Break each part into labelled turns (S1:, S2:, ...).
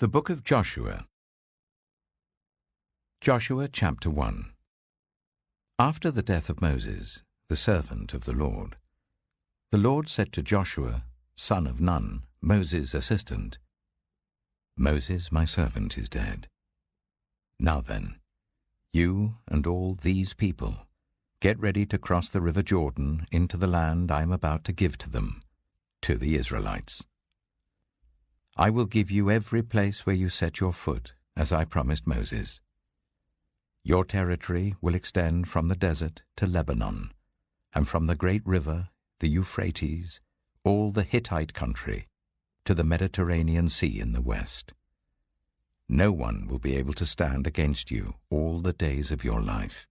S1: The Book of Joshua. Joshua chapter 1. After the death of Moses, the servant of the Lord said to Joshua, son of Nun, Moses' assistant, Moses, my servant, is dead. Now then, you and all these people, get ready to cross the river Jordan into the land I am about to give to them, to the Israelites. I will give you every place where you set your foot, as I promised Moses. Your territory will extend from the desert to Lebanon, and from the great river, the Euphrates, all the Hittite country, to the Mediterranean Sea in the west. No one will be able to stand against you all the days of your life.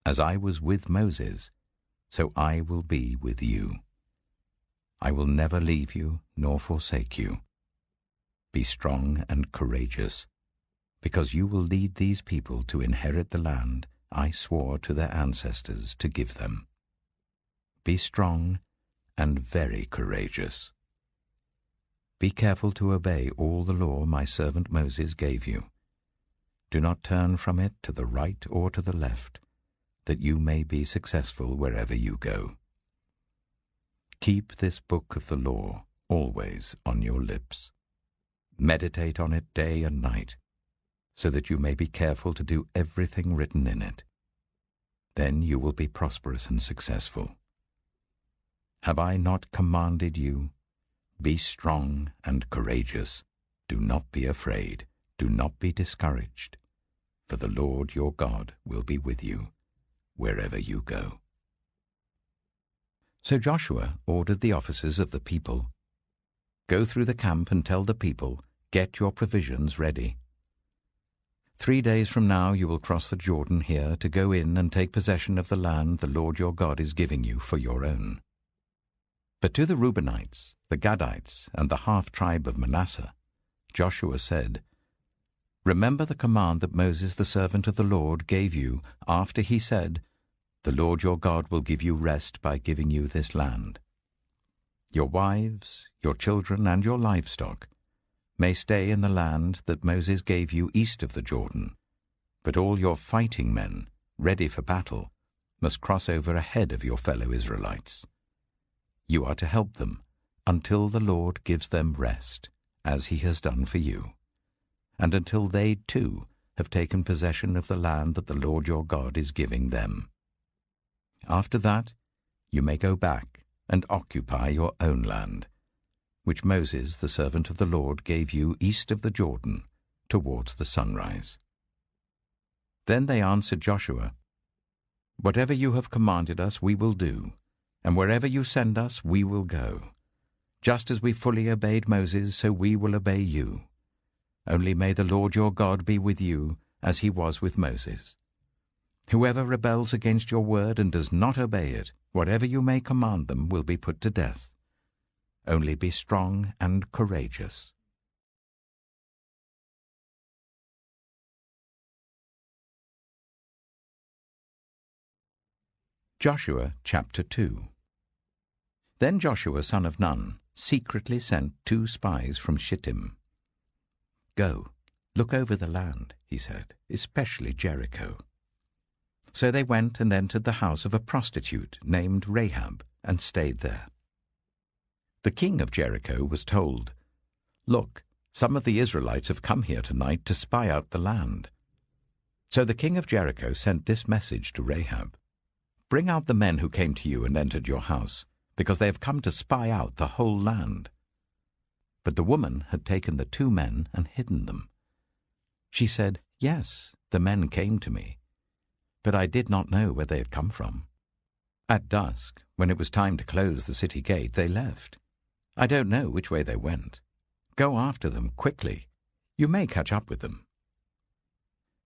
S1: As I was with Moses, so I will be with you. I will never leave you nor forsake you. Be strong and courageous, because you will lead these people to inherit the land I swore to their ancestors to give them. Be strong and very courageous. Be careful to obey all the law my servant Moses gave you. Do not turn from it to the right or to the left, that you may be successful wherever you go. Keep this book of the law always on your lips. Meditate on it day and night, so that you may be careful to do everything written in it. Then you will be prosperous and successful. Have I not commanded you? Be strong and courageous. Do not be afraid. Do not be discouraged, for the Lord your God will be with you wherever you go. So Joshua ordered the officers of the people, Go through the camp and tell the people, Get your provisions ready. 3 days from now you will cross the Jordan here to go in and take possession of the land the Lord your God is giving you for your own. But to the Reubenites, the Gadites, and the half-tribe of Manasseh, Joshua said, Remember the command that Moses the servant of the Lord gave you after he said, The Lord your God will give you rest by giving you this land. Your wives, your children, and your livestock may stay in the land that Moses gave you east of the Jordan, but all your fighting men, ready for battle, must cross over ahead of your fellow Israelites. You are to help them until the Lord gives them rest, as he has done for you, and until they too have taken possession of the land that the Lord your God is giving them. After that, you may go back and occupy your own land, which Moses, the servant of the Lord, gave you east of the Jordan, towards the sunrise. Then they answered Joshua, Whatever you have commanded us we will do, and wherever you send us we will go. Just as we fully obeyed Moses, so we will obey you. Only may the Lord your God be with you, as he was with Moses. Whoever rebels against your word and does not obey it, whatever you may command them, will be put to death. Only be strong and courageous. Joshua chapter 2. Then Joshua son of Nun secretly sent 2 spies from Shittim. Go, look over the land, he said, especially Jericho. So they went and entered the house of a prostitute named Rahab and stayed there. The king of Jericho was told, Look, some of the Israelites have come here tonight to spy out the land. So the king of Jericho sent this message to Rahab, Bring out the men who came to you and entered your house, because they have come to spy out the whole land. But the woman had taken the 2 men and hidden them. She said, Yes, the men came to me, but I did not know where they had come from. At dusk, when it was time to close the city gate, they left. I don't know which way they went. Go after them quickly. You may catch up with them.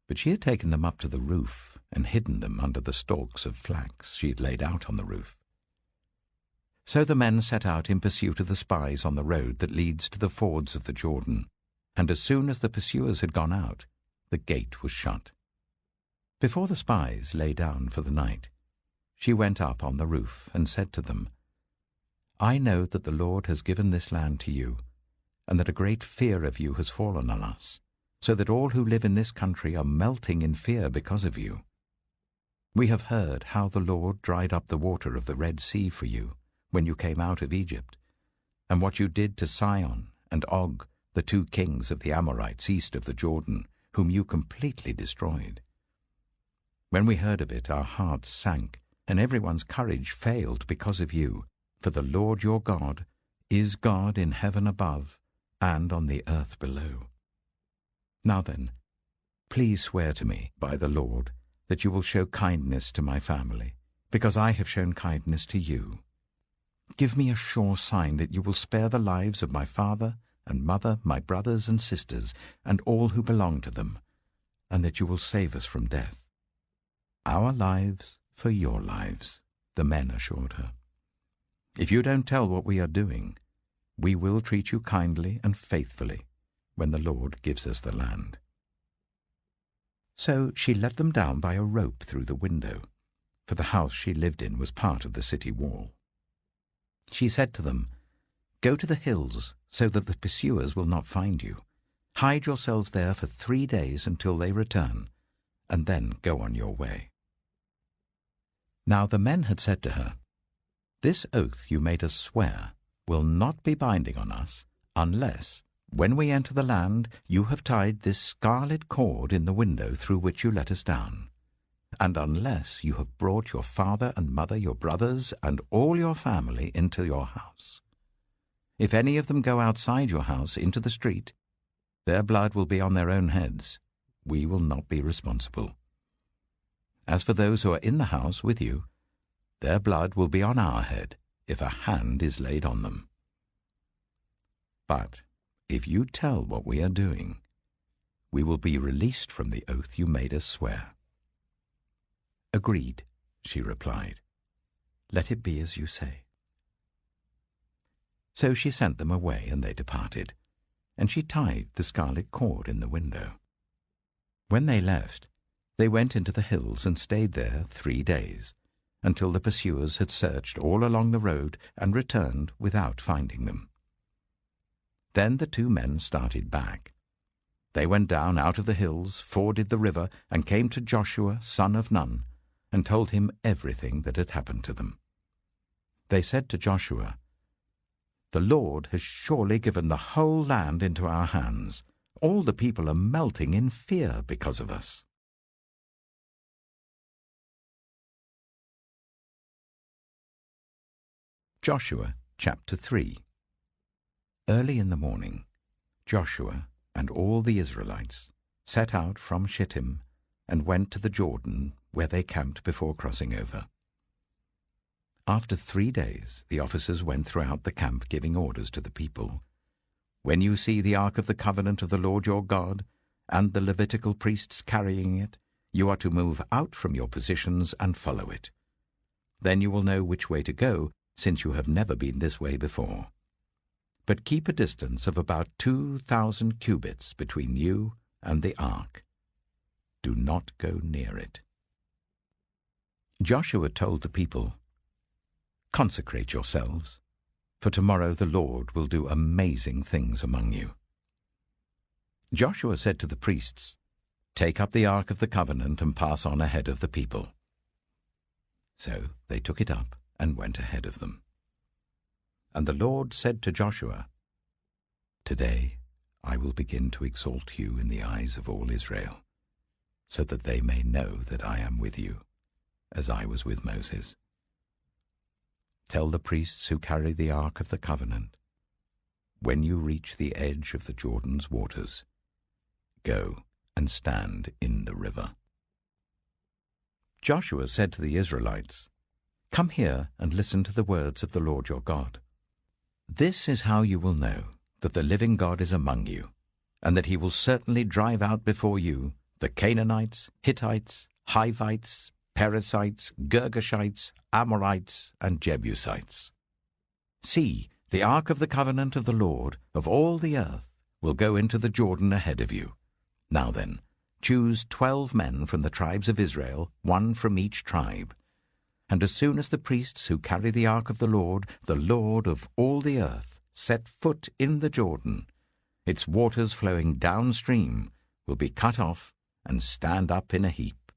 S1: But she had taken them up to the roof and hidden them under the stalks of flax she had laid out on the roof. So the men set out in pursuit of the spies on the road that leads to the fords of the Jordan, and as soon as the pursuers had gone out, the gate was shut. Before the spies lay down for the night, she went up on the roof and said to them, I know that the Lord has given this land to you, and that a great fear of you has fallen on us, so that all who live in this country are melting in fear because of you. We have heard how the Lord dried up the water of the Red Sea for you when you came out of Egypt, and what you did to Sihon and Og, the 2 kings of the Amorites east of the Jordan, whom you completely destroyed. When we heard of it, our hearts sank, and everyone's courage failed because of you, for the Lord your God is God in heaven above and on the earth below. Now then, please swear to me by the Lord that you will show kindness to my family, because I have shown kindness to you. Give me a sure sign that you will spare the lives of my father and mother, my brothers and sisters, and all who belong to them, and that you will save us from death. Our lives for your lives, the men assured her. If you don't tell what we are doing, we will treat you kindly and faithfully when the Lord gives us the land. So she let them down by a rope through the window, for the house she lived in was part of the city wall. She said to them, "Go to the hills so that the pursuers will not find you. Hide yourselves there for 3 days until they return, and then go on your way." Now the men had said to her, "This oath you made us swear will not be binding on us unless, when we enter the land, you have tied this scarlet cord in the window through which you let us down, and unless you have brought your father and mother, your brothers, and all your family into your house. If any of them go outside your house into the street, their blood will be on their own heads. We will not be responsible. As for those who are in the house with you, their blood will be on our head if a hand is laid on them. But if you tell what we are doing, we will be released from the oath you made us swear." "Agreed," she replied. "Let it be as you say." So she sent them away, and they departed, and she tied the scarlet cord in the window. When they left, they went into the hills and stayed there 3 days, until the pursuers had searched all along the road and returned without finding them. Then the 2 men started back. They went down out of the hills, forded the river, and came to Joshua, son of Nun, and told him everything that had happened to them. They said to Joshua, "The Lord has surely given the whole land into our hands. All the people are melting in fear because of us." Joshua chapter 3. Early in the morning, Joshua and all the Israelites set out from Shittim and went to the Jordan, where they camped before crossing over. After 3 days, the officers went throughout the camp giving orders to the people. "When you see the ark of the covenant of the Lord your God, and the Levitical priests carrying it, you are to move out from your positions and follow it. Then you will know which way to go, since you have never been this way before. But keep a distance of about 2,000 cubits between you and the ark. Do not go near it." Joshua told the people, "Consecrate yourselves, for tomorrow the Lord will do amazing things among you." Joshua said to the priests, "Take up the ark of the covenant and pass on ahead of the people." So they took it up and went ahead of them. And the Lord said to Joshua, "Today I will begin to exalt you in the eyes of all Israel, so that they may know that I am with you, as I was with Moses. Tell the priests who carry the ark of the covenant, when you reach the edge of the Jordan's waters, go and stand in the river." Joshua said to the Israelites, "Come here and listen to the words of the Lord your God. This is how you will know that the living God is among you, and that he will certainly drive out before you the Canaanites, Hittites, Hivites, Perizzites, Girgashites, Amorites, and Jebusites. See, the ark of the covenant of the Lord of all the earth will go into the Jordan ahead of you. Now then, choose 12 men from the tribes of Israel, 1 from each tribe. And as soon as the priests who carry the ark of the Lord of all the earth, set foot in the Jordan, Its waters flowing downstream will be cut off and stand up in a heap."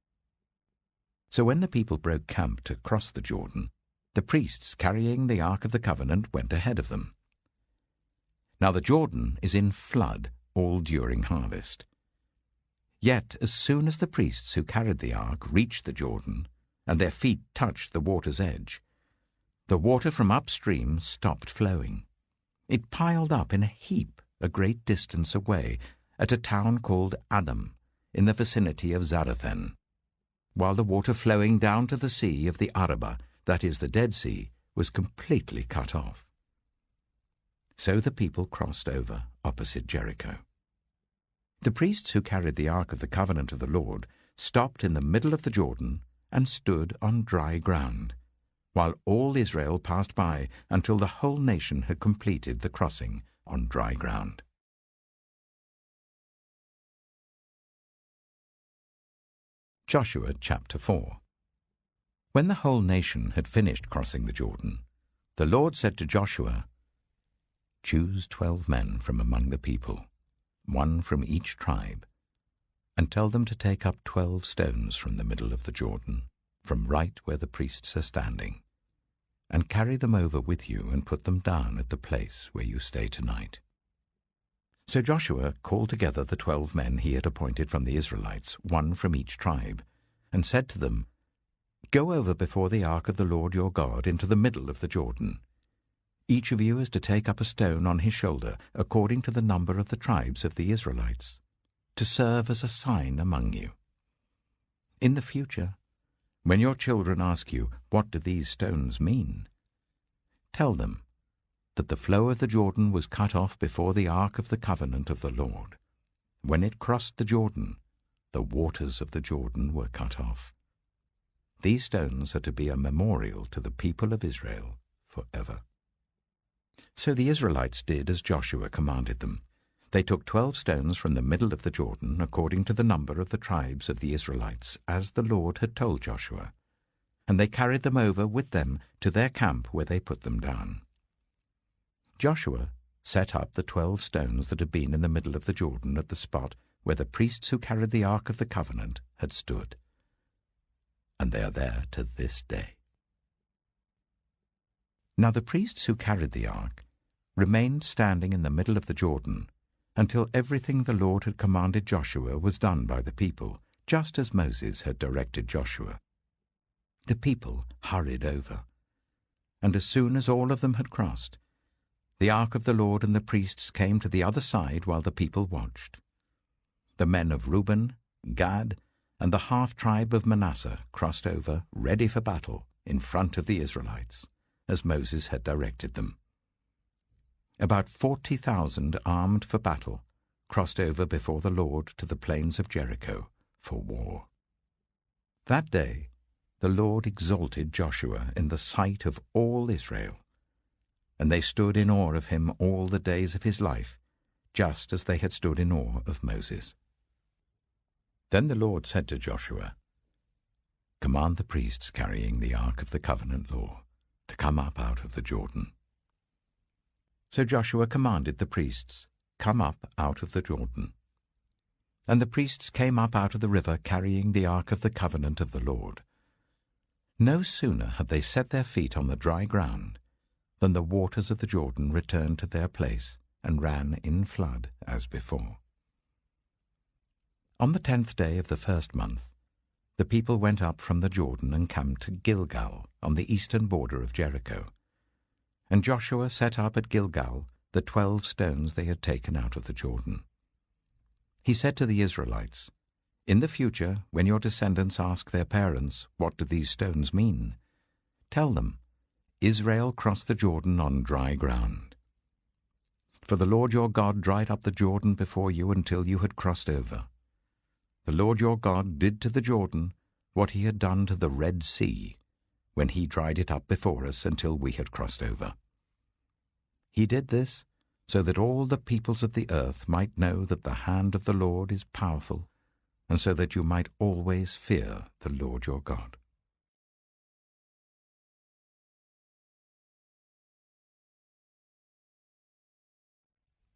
S1: So when the people broke camp to cross the Jordan, the priests carrying the Ark of the Covenant went ahead of them. Now the Jordan is in flood all during harvest. Yet as soon as the priests who carried the ark reached the Jordan, and their feet touched the water's edge, the water from upstream stopped flowing. It piled up in a heap a great distance away at a town called Adam, in the vicinity of Zarethan, while the water flowing down to the sea of the Arabah, that is the Dead Sea, was completely cut off. So the people crossed over opposite Jericho. The priests who carried the Ark of the Covenant of the Lord stopped in the middle of the Jordan and stood on dry ground, while all Israel passed by until the whole nation had completed the crossing on dry ground. Joshua chapter 4. When the whole nation had finished crossing the Jordan, the Lord said to Joshua, "Choose 12 men from among the people, one from each tribe, and tell them to take up 12 stones from the middle of the Jordan, from right where the priests are standing, and carry them over with you and put them down at the place where you stay tonight." So Joshua called together the 12 men he had appointed from the Israelites, one from each tribe, and said to them, "Go over before the ark of the Lord your God into the middle of the Jordan. Each of you is to take up a stone on his shoulder, according to the number of the tribes of the Israelites, to serve as a sign among you. In the future, when your children ask you, 'What do these stones mean?' tell them that the flow of the Jordan was cut off before the Ark of the Covenant of the Lord. When it crossed the Jordan, the waters of the Jordan were cut off. These stones are to be a memorial to the people of Israel forever." So the Israelites did as Joshua commanded them. They took 12 stones from the middle of the Jordan, according to the number of the tribes of the Israelites, as the Lord had told Joshua, and they carried them over with them to their camp where they put them down. Joshua set up the 12 stones that had been in the middle of the Jordan at the spot where the priests who carried the Ark of the Covenant had stood, and they are there to this day. Now the priests who carried the ark remained standing in the middle of the Jordan until everything the Lord had commanded Joshua was done by the people, just as Moses had directed Joshua. The people hurried over, and as soon as all of them had crossed, the ark of the Lord and the priests came to the other side while the people watched. The men of Reuben, Gad, and the half-tribe of Manasseh crossed over, ready for battle, in front of the Israelites, as Moses had directed them. About 40,000 armed for battle crossed over before the Lord to the plains of Jericho for war. That day the Lord exalted Joshua in the sight of all Israel, and they stood in awe of him all the days of his life, just as they had stood in awe of Moses. Then the Lord said to Joshua, "Command the priests carrying the Ark of the Covenant law to come up out of the Jordan." So Joshua commanded the priests, "Come up out of the Jordan." And the priests came up out of the river carrying the Ark of the Covenant of the Lord. No sooner had they set their feet on the dry ground than the waters of the Jordan returned to their place and ran in flood as before. On the 10th day of the first month, the people went up from the Jordan and camped at Gilgal on the eastern border of Jericho. And Joshua set up at Gilgal the 12 stones they had taken out of the Jordan. He said to the Israelites, "In the future, when your descendants ask their parents, 'What do these stones mean?' tell them, 'Israel crossed the Jordan on dry ground.' For the Lord your God dried up the Jordan before you until you had crossed over. The Lord your God did to the Jordan what he had done to the Red Sea, when he dried it up before us until we had crossed over. He did this so that all the peoples of the earth might know that the hand of the Lord is powerful, and so that you might always fear the Lord your God."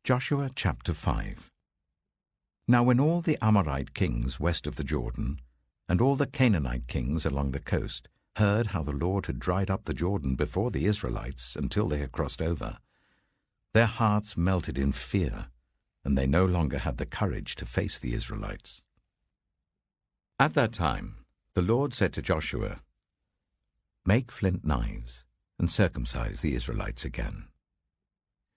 S1: Joshua chapter 5. Now when all the Amorite kings west of the Jordan, and all the Canaanite kings along the coast, heard how the Lord had dried up the Jordan before the Israelites until they had crossed over, their hearts melted in fear, and they no longer had the courage to face the Israelites. At that time the Lord said to Joshua, "Make flint knives, and circumcise the Israelites again."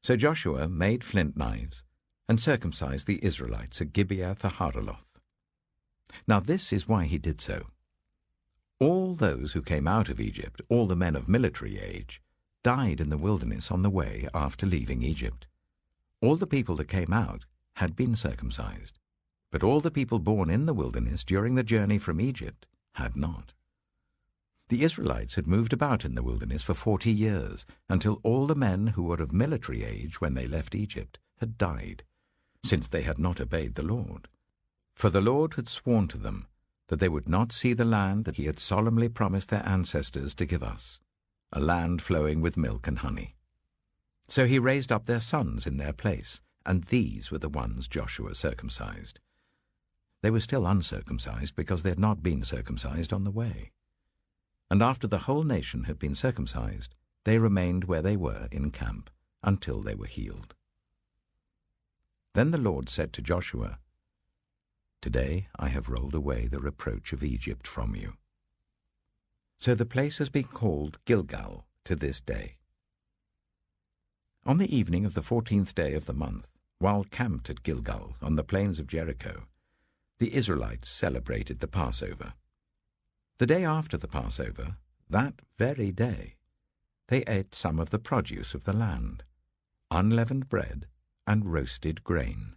S1: So Joshua made flint knives, and circumcised the Israelites at Gibeath-Haaraloth. Now this is why he did so. All those who came out of Egypt, all the men of military age, died in the wilderness on the way after leaving Egypt. All the people that came out had been circumcised, but all the people born in the wilderness during the journey from Egypt had not. The Israelites had moved about in the wilderness for 40 years, until all the men who were of military age when they left Egypt had died, since they had not obeyed the Lord. For the Lord had sworn to them that they would not see the land that he had solemnly promised their ancestors to give us, a land flowing with milk and honey. So he raised up their sons in their place, and these were the ones Joshua circumcised. They were still uncircumcised because they had not been circumcised on the way. And after the whole nation had been circumcised, they remained where they were in camp until they were healed. Then the Lord said to Joshua, "Today I have rolled away the reproach of Egypt from you." So the place has been called Gilgal to this day. On the evening of the 14th day of the month, while camped at Gilgal on the plains of Jericho, the Israelites celebrated the Passover. The day after the Passover, that very day, they ate some of the produce of the land, unleavened bread and roasted grain.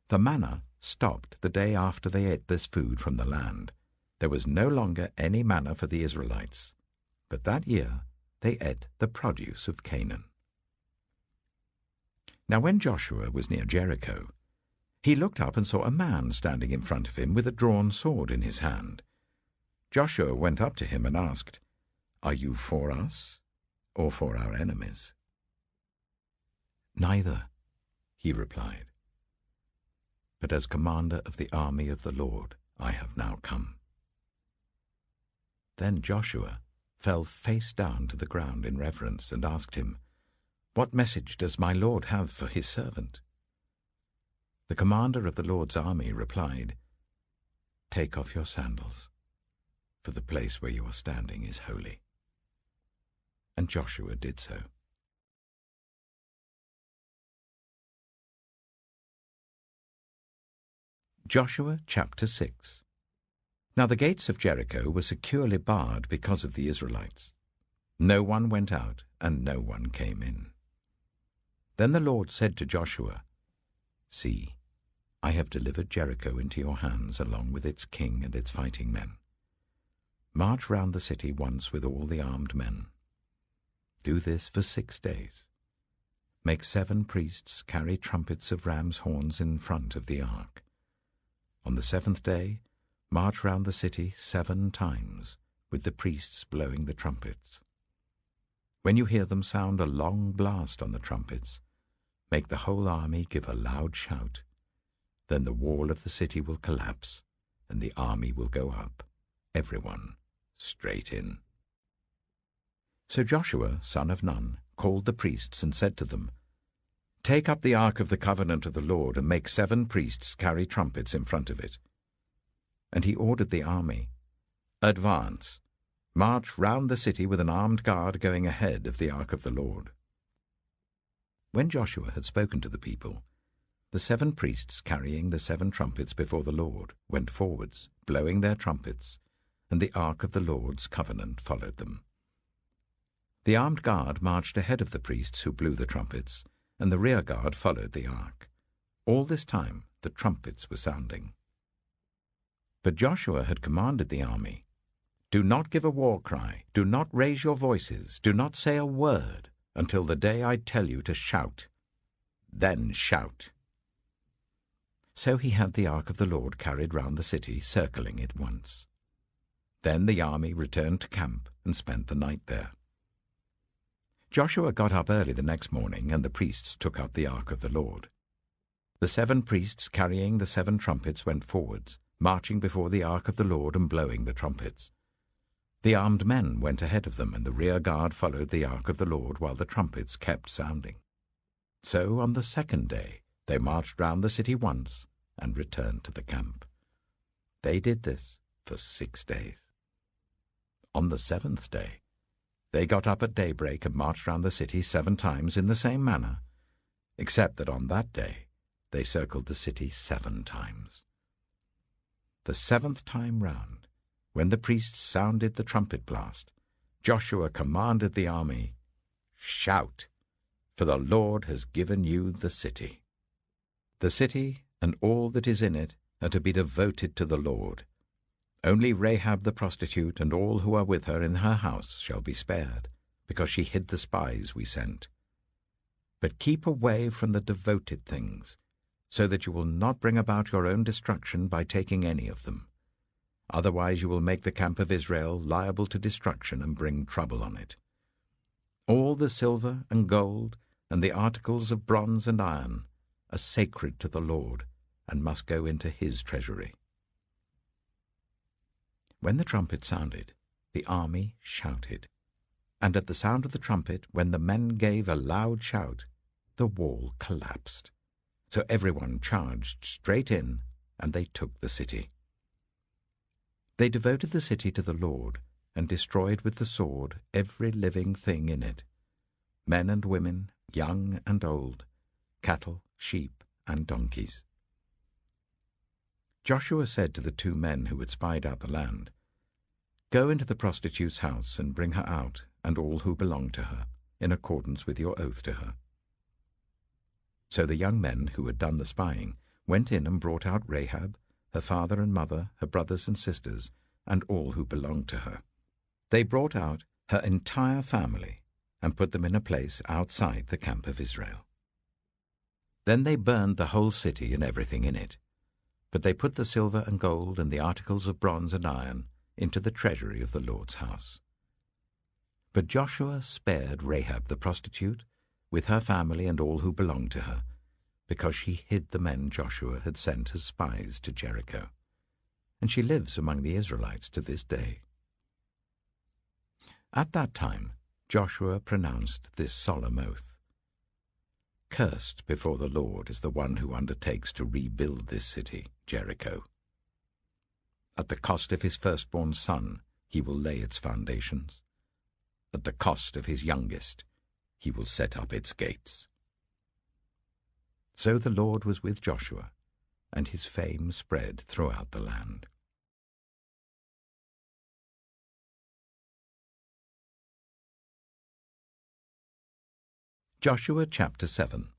S1: The manna stopped the day after they ate this food from the land. There was no longer any manna for the Israelites, but that year they ate the produce of Canaan. Now when Joshua was near Jericho, he looked up and saw a man standing in front of him with a drawn sword in his hand. Joshua went up to him and asked, "Are you for us or for our enemies?" "Neither," he replied, "but as commander of the army of the Lord I have now come." Then Joshua fell face down to the ground in reverence and asked him, "What message does my Lord have for his servant?" The commander of the Lord's army replied, "Take off your sandals, for the place where you are standing is holy." And Joshua did so. Joshua chapter 6. Now the gates of Jericho were securely barred because of the Israelites. No one went out, and no one came in. Then the Lord said to Joshua, "See, I have delivered Jericho into your hands along with its king and its fighting men. March round the city once with all the armed men. Do this for 6 days. Make 7 priests carry trumpets of ram's horns in front of the ark. On the 7th day, march round the city 7 times, with the priests blowing the trumpets. When you hear them sound a long blast on the trumpets, make the whole army give a loud shout. Then the wall of the city will collapse, and the army will go up, everyone straight in." So Joshua, son of Nun, called the priests and said to them, "Take up the ark of the covenant of the Lord and make 7 priests carry trumpets in front of it." And he ordered the army, "Advance, march round the city with an armed guard going ahead of the ark of the Lord." When Joshua had spoken to the people, the 7 priests carrying the 7 trumpets before the Lord went forwards, blowing their trumpets, and the ark of the Lord's covenant followed them. The armed guard marched ahead of the priests who blew the trumpets, and the rear guard followed the ark. All this time the trumpets were sounding. But Joshua had commanded the army, "Do not give a war cry, do not raise your voices, do not say a word until the day I tell you to shout. Then shout." So he had the ark of the Lord carried round the city, circling it once. Then the army returned to camp and spent the night there. Joshua got up early the next morning, and the priests took up the ark of the Lord. The 7 priests carrying the 7 trumpets went forwards, marching before the ark of the Lord and blowing the trumpets. The armed men went ahead of them, and the rear guard followed the ark of the Lord while the trumpets kept sounding. So on the 2nd day they marched round the city once and returned to the camp. They did this for 6 days. On the 7th day they got up at daybreak and marched round the city 7 times in the same manner, except that on that day they circled the city 7 times. The 7th time round, when the priests sounded the trumpet blast, Joshua commanded the army, "Shout, for the Lord has given you the city." The city and all that is in it are to be devoted to the Lord. Only Rahab the prostitute and all who are with her in her house shall be spared, because she hid the spies we sent. But keep away from the devoted things, so that you will not bring about your own destruction by taking any of them. Otherwise you will make the camp of Israel liable to destruction and bring trouble on it. All the silver and gold and the articles of bronze and iron are sacred to the Lord and must go into his treasury. When the trumpet sounded, the army shouted, and at the sound of the trumpet, when the men gave a loud shout, the wall collapsed. So everyone charged straight in, and they took the city. They devoted the city to the Lord, and destroyed with the sword every living thing in it, men and women, young and old, cattle, sheep, and donkeys. Joshua said to the 2 men who had spied out the land, "Go into the prostitute's house and bring her out, and all who belong to her, in accordance with your oath to her." So the young men who had done the spying went in and brought out Rahab, her father and mother, her brothers and sisters, and all who belonged to her. They brought out her entire family and put them in a place outside the camp of Israel. Then they burned the whole city and everything in it, but they put the silver and gold and the articles of bronze and iron into the treasury of the Lord's house. But Joshua spared Rahab the prostitute, with her family and all who belonged to her, because she hid the men Joshua had sent as spies to Jericho, and she lives among the Israelites to this day. At that time Joshua pronounced this solemn oath: "Cursed before the Lord is the one who undertakes to rebuild this city, Jericho. At the cost of his firstborn son he will lay its foundations. At the cost of his youngest he will set up its gates." So the Lord was with Joshua, and his fame spread throughout the land. Joshua chapter 7.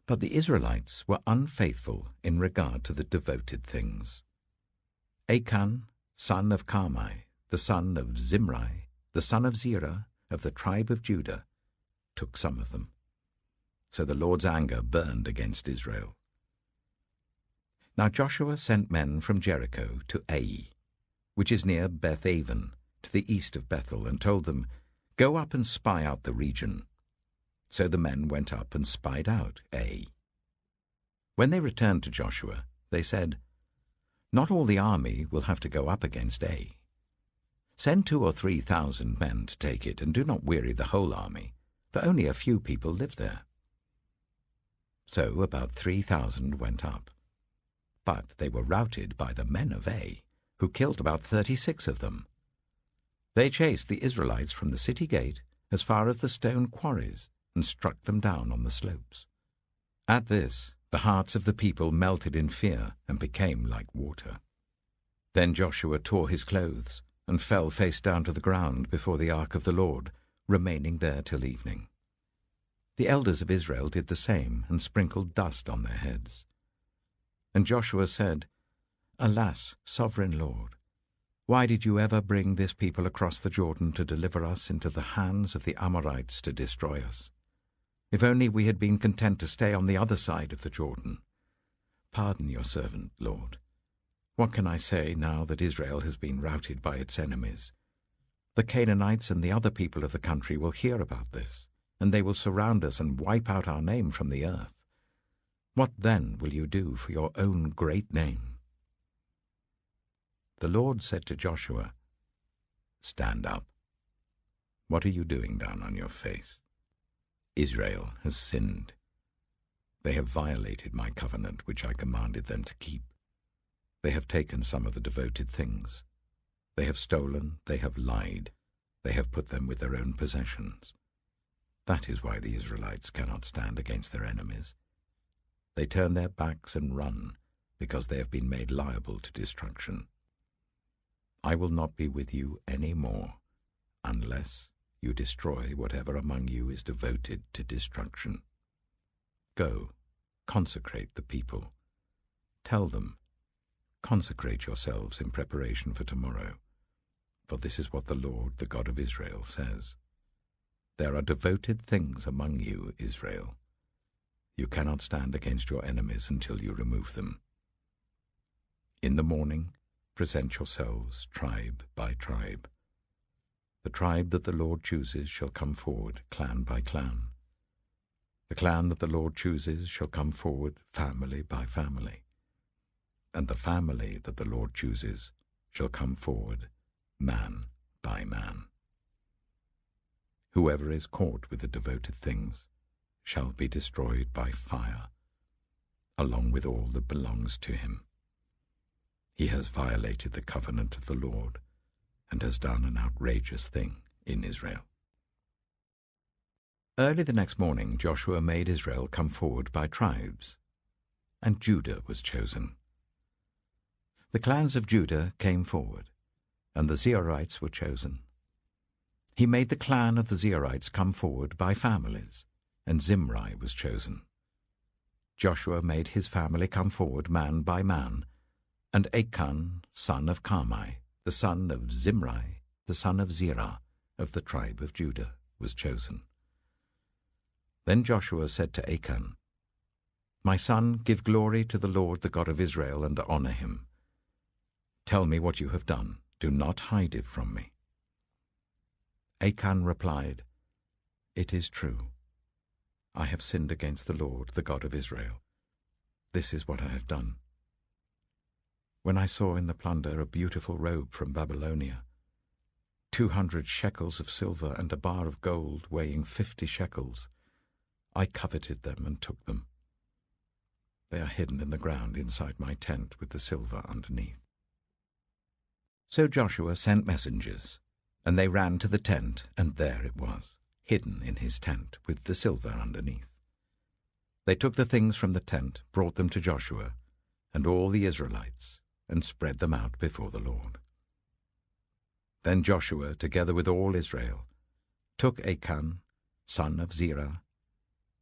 S1: But the Israelites were unfaithful in regard to the devoted things. Achan, son of Carmi, the son of Zimri, the son of Zerah, of the tribe of Judah, took some of them. So the Lord's anger burned against Israel. Now Joshua sent men from Jericho to Ai, which is near Beth-aven, to the east of Bethel, and told them, "Go up and spy out the region." So the men went up and spied out Ai. When they returned to Joshua, they said, "Not all the army will have to go up against Ai. Send 2,000 or 3,000 men to take it, and do not weary the whole army, for only a few people live there." So about 3,000 went up. But they were routed by the men of Ai, who killed about 36 of them. They chased the Israelites from the city gate as far as the stone quarries, and struck them down on the slopes. At this, the hearts of the people melted in fear and became like water. Then Joshua tore his clothes and fell face down to the ground before the ark of the Lord, remaining there till evening. The elders of Israel did the same and sprinkled dust on their heads. And Joshua said, "Alas, sovereign Lord, why did you ever bring this people across the Jordan to deliver us into the hands of the Amorites to destroy us? If only we had been content to stay on the other side of the Jordan. Pardon your servant, Lord. What can I say now that Israel has been routed by its enemies? The Canaanites and the other people of the country will hear about this, and they will surround us and wipe out our name from the earth. What then will you do for your own great name?" The Lord said to Joshua, "Stand up. What are you doing down on your face? Israel has sinned. They have violated my covenant which I commanded them to keep. They have taken some of the devoted things. They have stolen, they have lied, they have put them with their own possessions. That is why the Israelites cannot stand against their enemies. They turn their backs and run, because they have been made liable to destruction. I will not be with you any more, unless you destroy whatever among you is devoted to destruction. Go, consecrate the people. Tell them, consecrate yourselves in preparation for tomorrow, for this is what the Lord, the God of Israel, says. There are devoted things among you, Israel. You cannot stand against your enemies until you remove them. In the morning, present yourselves tribe by tribe. The tribe that the Lord chooses shall come forward, clan by clan. The clan that the Lord chooses shall come forward, family by family. And the family that the Lord chooses shall come forward, man by man. Whoever is caught with the devoted things shall be destroyed by fire, along with all that belongs to him. He has violated the covenant of the Lord and has done an outrageous thing in Israel. Early the next morning Joshua made Israel come forward by tribes, and Judah was chosen. The clans of Judah came forward, and the Zerahite were chosen. He made the clan of the Zerahite come forward by families, and Zimri was chosen. Joshua made his family come forward man by man, and Achan, son of Carmi, the son of Zimri, the son of Zerah, of the tribe of Judah, was chosen. Then Joshua said to Achan, "My son, give glory to the Lord, the God of Israel, and honor him. Tell me what you have done. Do not hide it from me." Achan replied, "It is true. I have sinned against the Lord, the God of Israel. This is what I have done. When I saw in the plunder a beautiful robe from Babylonia, 200 shekels of silver and a bar of gold weighing 50 shekels, I coveted them and took them. They are hidden in the ground inside my tent with the silver underneath." So Joshua sent messengers, and they ran to the tent, and there it was, hidden in his tent with the silver underneath. They took the things from the tent, brought them to Joshua and all the Israelites, and spread them out before the Lord. Then Joshua, together with all Israel, took Achan, son of Zerah,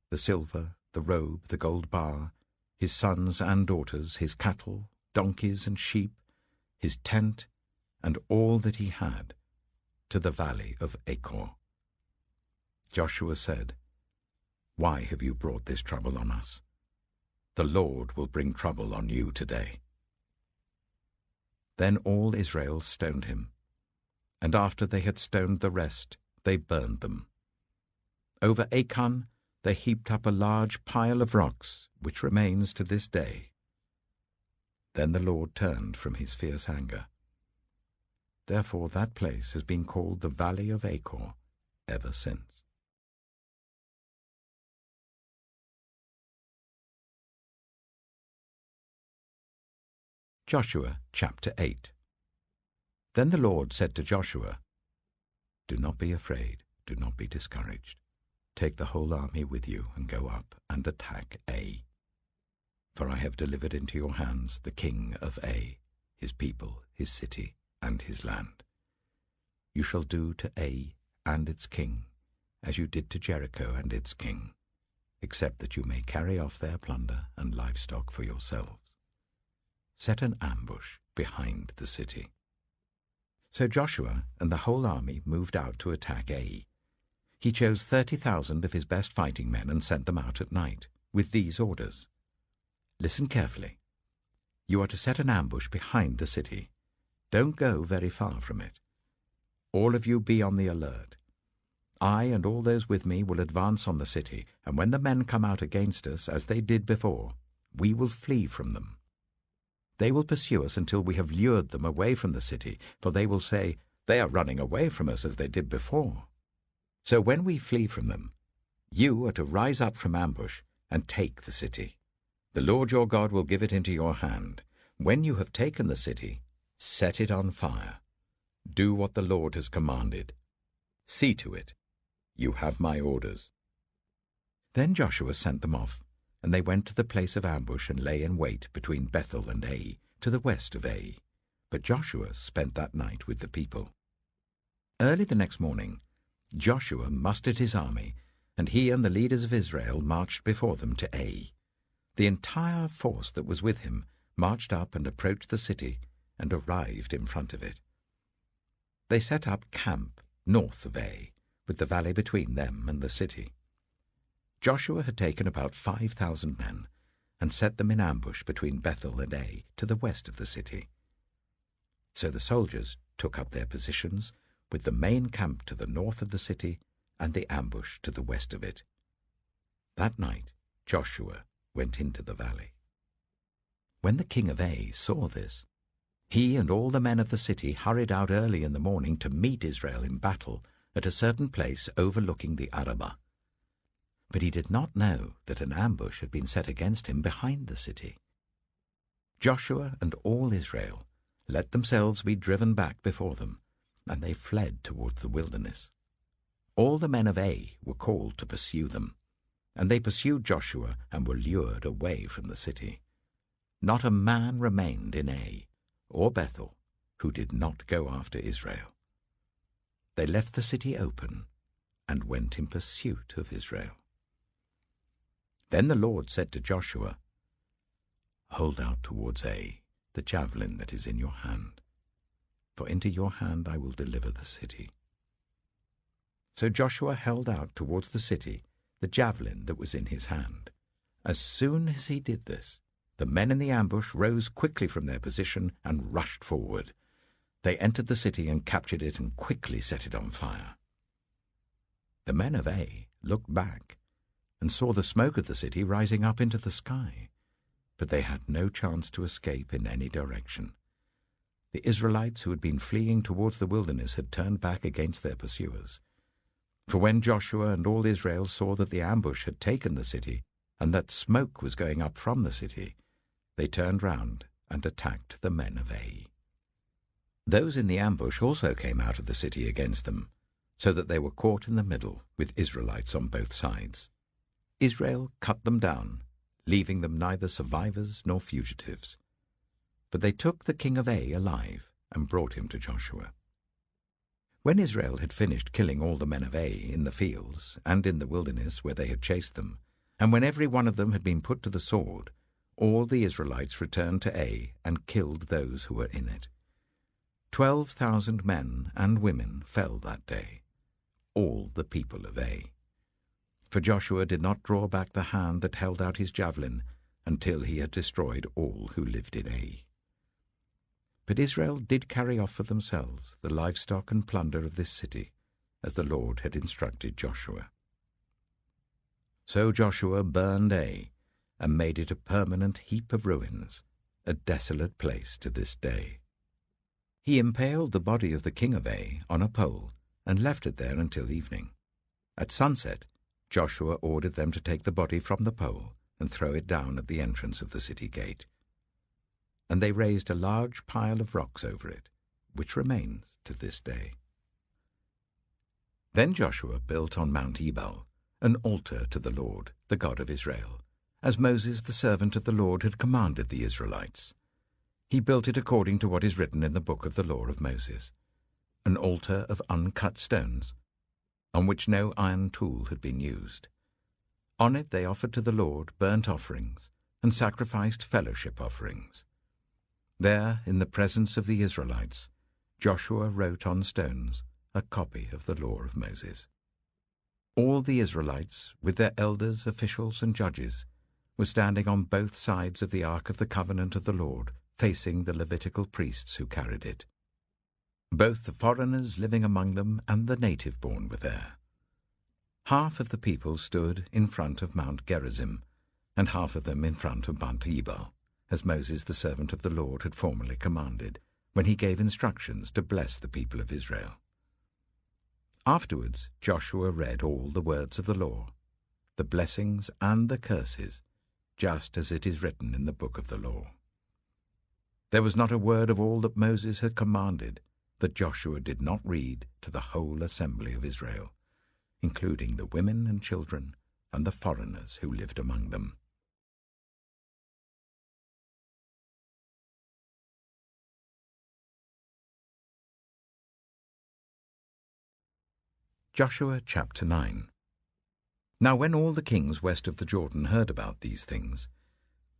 S1: the silver, the robe, the gold bar, his sons and daughters, his cattle, donkeys and sheep, his tent, and all that he had, to the valley of Achor. Joshua said, "Why have you brought this trouble on us? The Lord will bring trouble on you today." Then all Israel stoned him, and after they had stoned the rest, they burned them. Over Achan they heaped up a large pile of rocks, which remains to this day. Then the Lord turned from his fierce anger. Therefore that place has been called the Valley of Achor ever since. Joshua chapter 8. Then the Lord said to Joshua, "Do not be afraid, do not be discouraged. Take the whole army with you and go up and attack Ai. For I have delivered into your hands the king of Ai, his people, his city, and his land. You shall do to Ai and its king as you did to Jericho and its king, except that you may carry off their plunder and livestock for yourselves. Set an ambush behind the city." So Joshua and the whole army moved out to attack Ai. He chose 30,000 of his best fighting men and sent them out at night, with these orders. Listen carefully. You are to set an ambush behind the city. Don't go very far from it. All of you be on the alert. I and all those with me will advance on the city, and when the men come out against us, as they did before, we will flee from them. They will pursue us until we have lured them away from the city, for they will say, 'They are running away from us as they did before.' So when we flee from them, you are to rise up from ambush and take the city. The Lord your God will give it into your hand. When you have taken the city, set it on fire. Do what the Lord has commanded. See to it. You have my orders." Then Joshua sent them off, and they went to the place of ambush and lay in wait between Bethel and Ai, to the west of Ai. But Joshua spent that night with the people. Early the next morning, Joshua mustered his army, and he and the leaders of Israel marched before them to Ai. The entire force that was with him marched up and approached the city and arrived in front of it. They set up camp north of Ai, with the valley between them and the city. Joshua had taken about 5,000 men and set them in ambush between Bethel and Ai to the west of the city. So the soldiers took up their positions, with the main camp to the north of the city and the ambush to the west of it. That night Joshua went into the valley. When the king of Ai saw this, he and all the men of the city hurried out early in the morning to meet Israel in battle at a certain place overlooking the Arabah. But he did not know that an ambush had been set against him behind the city. Joshua and all Israel let themselves be driven back before them, and they fled toward the wilderness. All the men of Ai were called to pursue them, and they pursued Joshua and were lured away from the city. Not a man remained in Ai or Bethel who did not go after Israel. They left the city open and went in pursuit of Israel. Then the Lord said to Joshua, "Hold out towards Ai the javelin that is in your hand, for into your hand I will deliver the city." So Joshua held out towards the city the javelin that was in his hand. As soon as he did this, the men in the ambush rose quickly from their position and rushed forward. They entered the city and captured it and quickly set it on fire. The men of Ai looked back and saw the smoke of the city rising up into the sky, but they had no chance to escape in any direction. The Israelites who had been fleeing towards the wilderness had turned back against their pursuers. For when Joshua and all Israel saw that the ambush had taken the city, and that smoke was going up from the city, they turned round and attacked the men of Ai. Those in the ambush also came out of the city against them, so that they were caught in the middle with Israelites on both sides. Israel cut them down, leaving them neither survivors nor fugitives. But they took the king of Ai alive and brought him to Joshua. When Israel had finished killing all the men of Ai in the fields and in the wilderness where they had chased them, and when every one of them had been put to the sword, all the Israelites returned to Ai and killed those who were in it. 12,000 men and women fell that day, all the people of Ai. For Joshua did not draw back the hand that held out his javelin until he had destroyed all who lived in Ai. But Israel did carry off for themselves the livestock and plunder of this city, as the Lord had instructed Joshua. So Joshua burned Ai and made it a permanent heap of ruins, a desolate place to this day. He impaled the body of the king of Ai on a pole and left it there until evening. At sunset, Joshua ordered them to take the body from the pole and throw it down at the entrance of the city gate. And they raised a large pile of rocks over it, which remains to this day. Then Joshua built on Mount Ebal an altar to the Lord, the God of Israel, as Moses the servant of the Lord had commanded the Israelites. He built it according to what is written in the book of the law of Moses, an altar of uncut stones, on which no iron tool had been used. On it they offered to the Lord burnt offerings and sacrificed fellowship offerings. There, in the presence of the Israelites, Joshua wrote on stones a copy of the law of Moses. All the Israelites, with their elders, officials, and judges, were standing on both sides of the Ark of the Covenant of the Lord, facing the Levitical priests who carried it. Both the foreigners living among them and the native-born were there. Half of the people stood in front of Mount Gerizim, and half of them in front of Mount Ebal, as Moses the servant of the Lord had formerly commanded, when he gave instructions to bless the people of Israel. Afterwards Joshua read all the words of the law, the blessings and the curses, just as it is written in the book of the law. There was not a word of all that Moses had commanded that Joshua did not read to the whole assembly of Israel, including the women and children and the foreigners who lived among them. Joshua chapter 9. Now when all the kings west of the Jordan heard about these things,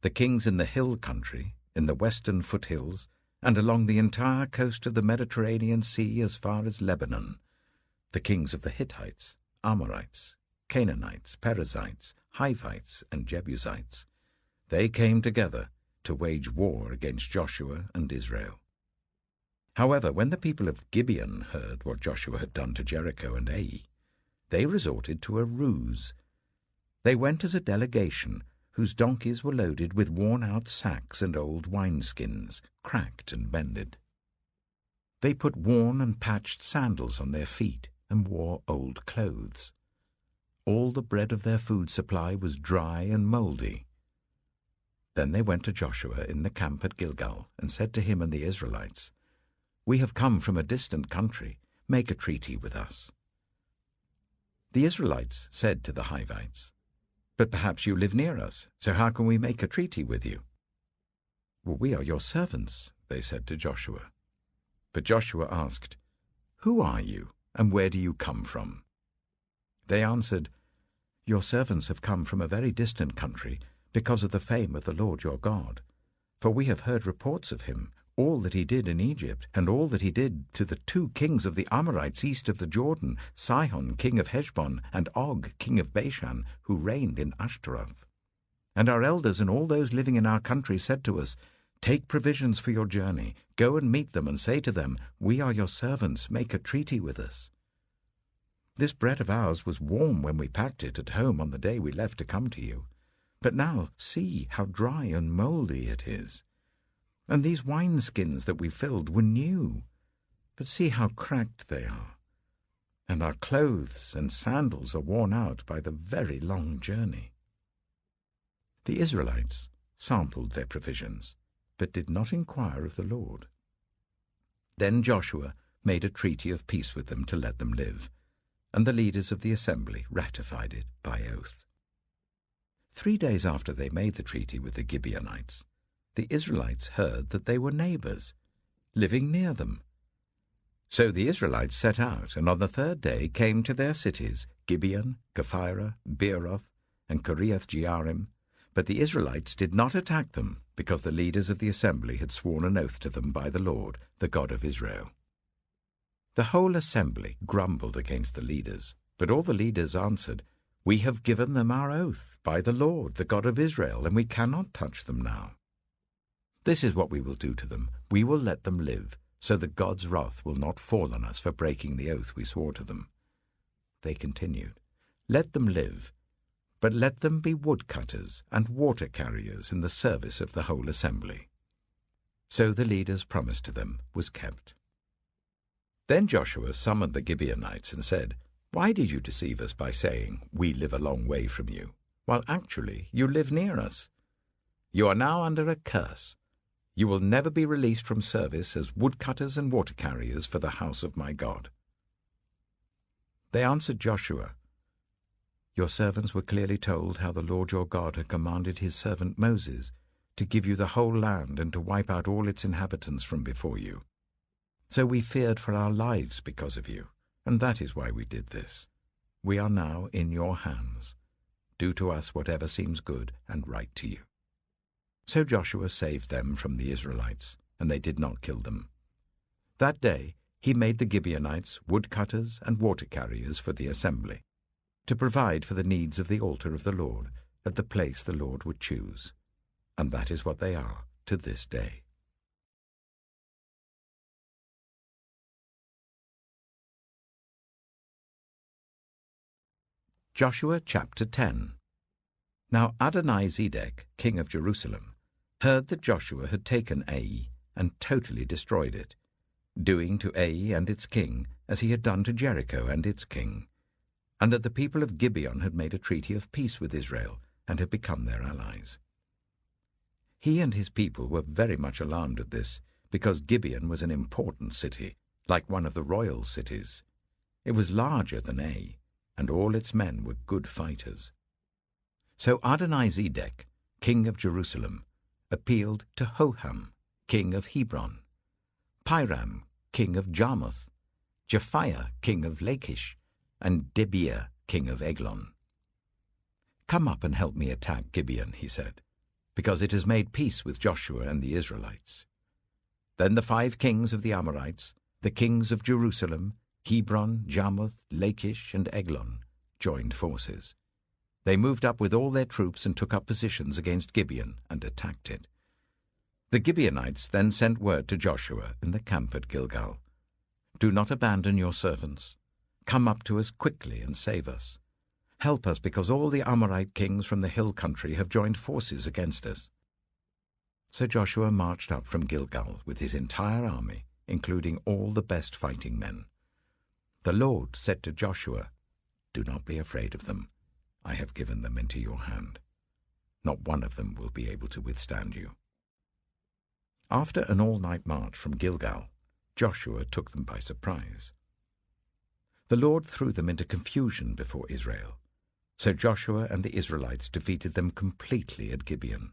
S1: the kings in the hill country, in the western foothills, and along the entire coast of the Mediterranean Sea as far as Lebanon, the kings of the Hittites, Amorites, Canaanites, Perizzites, Hivites, and Jebusites, they came together to wage war against Joshua and Israel. However, when the people of Gibeon heard what Joshua had done to Jericho and Ai, they resorted to a ruse. They went as a delegation whose donkeys were loaded with worn-out sacks and old wineskins, cracked and bended. They put worn and patched sandals on their feet and wore old clothes. All the bread of their food supply was dry and mouldy. Then they went to Joshua in the camp at Gilgal and said to him and the Israelites, "We have come from a distant country. Make a treaty with us." The Israelites said to the Hivites, "But perhaps you live near us, so how can we make a treaty with you?" "Well, we are your servants," they said to Joshua. But Joshua asked, "Who are you, and where do you come from?" They answered, "Your servants have come from a very distant country because of the fame of the Lord your God. For we have heard reports of him, all that he did in Egypt, and all that he did to the 2 kings of the Amorites east of the Jordan, Sihon king of Heshbon, and Og king of Bashan, who reigned in Ashtaroth. And our elders and all those living in our country said to us, 'Take provisions for your journey, go and meet them, and say to them, We are your servants, make a treaty with us.' This bread of ours was warm when we packed it at home on the day we left to come to you. But now see how dry and mouldy it is. And these wineskins that we filled were new, but see how cracked they are. And our clothes and sandals are worn out by the very long journey." The Israelites sampled their provisions, but did not inquire of the Lord. Then Joshua made a treaty of peace with them to let them live, and the leaders of the assembly ratified it by oath. 3 days after they made the treaty with the Gibeonites, the Israelites heard that they were neighbors, living near them. So the Israelites set out, and on the 3rd day came to their cities, Gibeon, Kephirah, Beeroth, and Kiriath-Jearim. But the Israelites did not attack them, because the leaders of the assembly had sworn an oath to them by the Lord, the God of Israel. The whole assembly grumbled against the leaders, but all the leaders answered, "We have given them our oath by the Lord, the God of Israel, and we cannot touch them now. This is what we will do to them. We will let them live, so that God's wrath will not fall on us for breaking the oath we swore to them." They continued, "Let them live, but let them be woodcutters and water carriers in the service of the whole assembly." So the leader's promise to them was kept. Then Joshua summoned the Gibeonites and said, "Why did you deceive us by saying, 'We live a long way from you,' while actually you live near us? You are now under a curse. You will never be released from service as woodcutters and water carriers for the house of my God." They answered Joshua, "Your servants were clearly told how the Lord your God had commanded his servant Moses to give you the whole land and to wipe out all its inhabitants from before you. So we feared for our lives because of you, and that is why we did this. We are now in your hands. Do to us whatever seems good and right to you." So Joshua saved them from the Israelites, and they did not kill them. That day he made the Gibeonites woodcutters and water carriers for the assembly, to provide for the needs of the altar of the Lord at the place the Lord would choose. And that is what they are to this day. Joshua chapter 10. Now Adoni-Zedek, king of Jerusalem, heard that Joshua had taken Ai and totally destroyed it, doing to Ai and its king as he had done to Jericho and its king, and that the people of Gibeon had made a treaty of peace with Israel and had become their allies. He and his people were very much alarmed at this, because Gibeon was an important city, like one of the royal cities. It was larger than Ai, and all its men were good fighters. So Adoni-Zedek, king of Jerusalem, appealed to Hoham, king of Hebron, Piram, king of Jarmuth, Japhiah, king of Lachish, and Debir, king of Eglon. "Come up and help me attack Gibeon," he said, "because it has made peace with Joshua and the Israelites." Then the 5 kings of the Amorites, the kings of Jerusalem, Hebron, Jarmuth, Lachish, and Eglon, joined forces. They moved up with all their troops and took up positions against Gibeon and attacked it. The Gibeonites then sent word to Joshua in the camp at Gilgal, "Do not abandon your servants. Come up to us quickly and save us. Help us, because all the Amorite kings from the hill country have joined forces against us." So Joshua marched up from Gilgal with his entire army, including all the best fighting men. The Lord said to Joshua, "Do not be afraid of them. I have given them into your hand. Not one of them will be able to withstand you." After an all-night march from Gilgal, Joshua took them by surprise. The Lord threw them into confusion before Israel. So Joshua and the Israelites defeated them completely at Gibeon.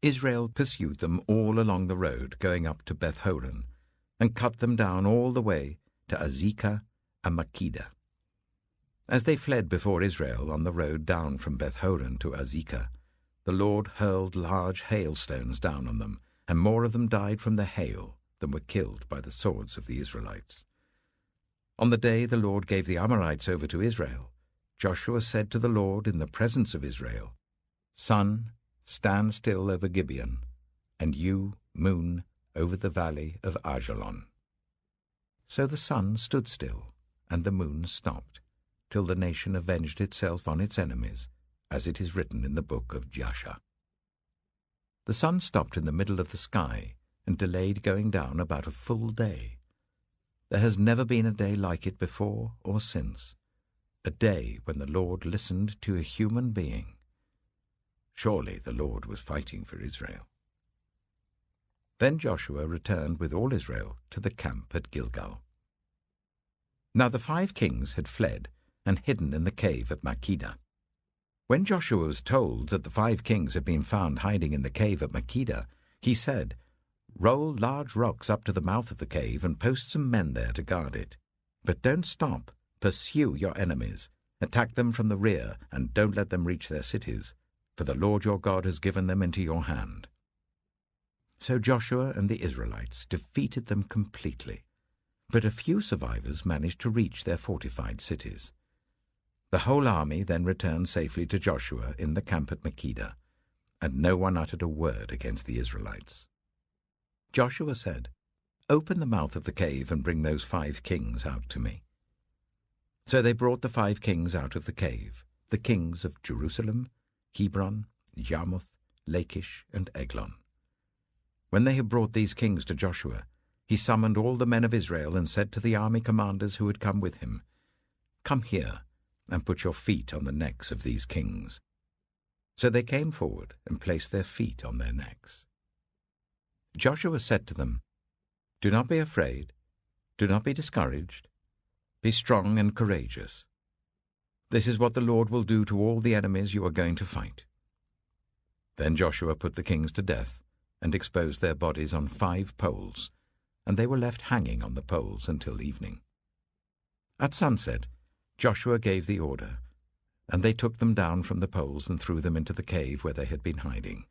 S1: Israel pursued them all along the road going up to Beth-horon, and cut them down all the way to Azekah and Makkedah. As they fled before Israel on the road down from Beth-horon to Azekah, the Lord hurled large hailstones down on them, and more of them died from the hail than were killed by the swords of the Israelites. On the day the Lord gave the Amorites over to Israel, Joshua said to the Lord in the presence of Israel, "Sun, stand still over Gibeon, and you, moon, over the valley of Ajalon." So the sun stood still, and the moon stopped, till the nation avenged itself on its enemies, as it is written in the book of Jasher. The sun stopped in the middle of the sky and delayed going down about a full day. There has never been a day like it before or since, a day when the Lord listened to a human being. Surely the Lord was fighting for Israel. Then Joshua returned with all Israel to the camp at Gilgal. Now the 5 kings had fled and hidden in the cave at Makkedah. When Joshua was told that the 5 kings had been found hiding in the cave at Makkedah, he said, "Roll large rocks up to the mouth of the cave and post some men there to guard it. But don't stop. Pursue your enemies. Attack them from the rear, and don't let them reach their cities, for the Lord your God has given them into your hand." So Joshua and the Israelites defeated them completely, but a few survivors managed to reach their fortified cities. The whole army then returned safely to Joshua in the camp at Makkedah, and no one uttered a word against the Israelites. Joshua said, "Open the mouth of the cave and bring those 5 kings out to me." So they brought the 5 kings out of the cave, the kings of Jerusalem, Hebron, Jarmuth, Lachish, and Eglon. When they had brought these kings to Joshua, he summoned all the men of Israel and said to the army commanders who had come with him, "Come here and put your feet on the necks of these kings." So they came forward and placed their feet on their necks. Joshua said to them, "Do not be afraid, do not be discouraged. Be strong and courageous. This is what the Lord will do to all the enemies you are going to fight." Then Joshua put the kings to death and exposed their bodies on 5 poles, and they were left hanging on the poles until evening. At sunset, Joshua gave the order, and they took them down from the poles and threw them into the cave where they had been hiding.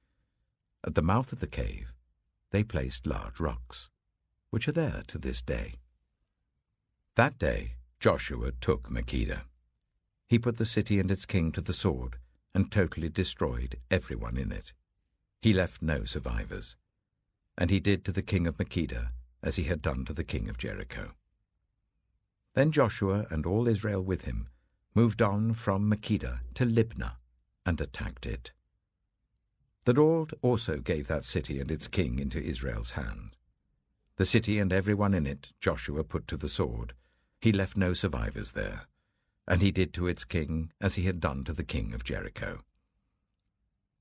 S1: At the mouth of the cave, they placed large rocks, which are there to this day. That day, Joshua took Makkedah. He put the city and its king to the sword and totally destroyed everyone in it. He left no survivors, and he did to the king of Makkedah as he had done to the king of Jericho. Then Joshua and all Israel with him moved on from Makkedah to Libnah, and attacked it. The Lord also gave that city and its king into Israel's hand. The city and everyone in it Joshua put to the sword. He left no survivors there, and he did to its king as he had done to the king of Jericho.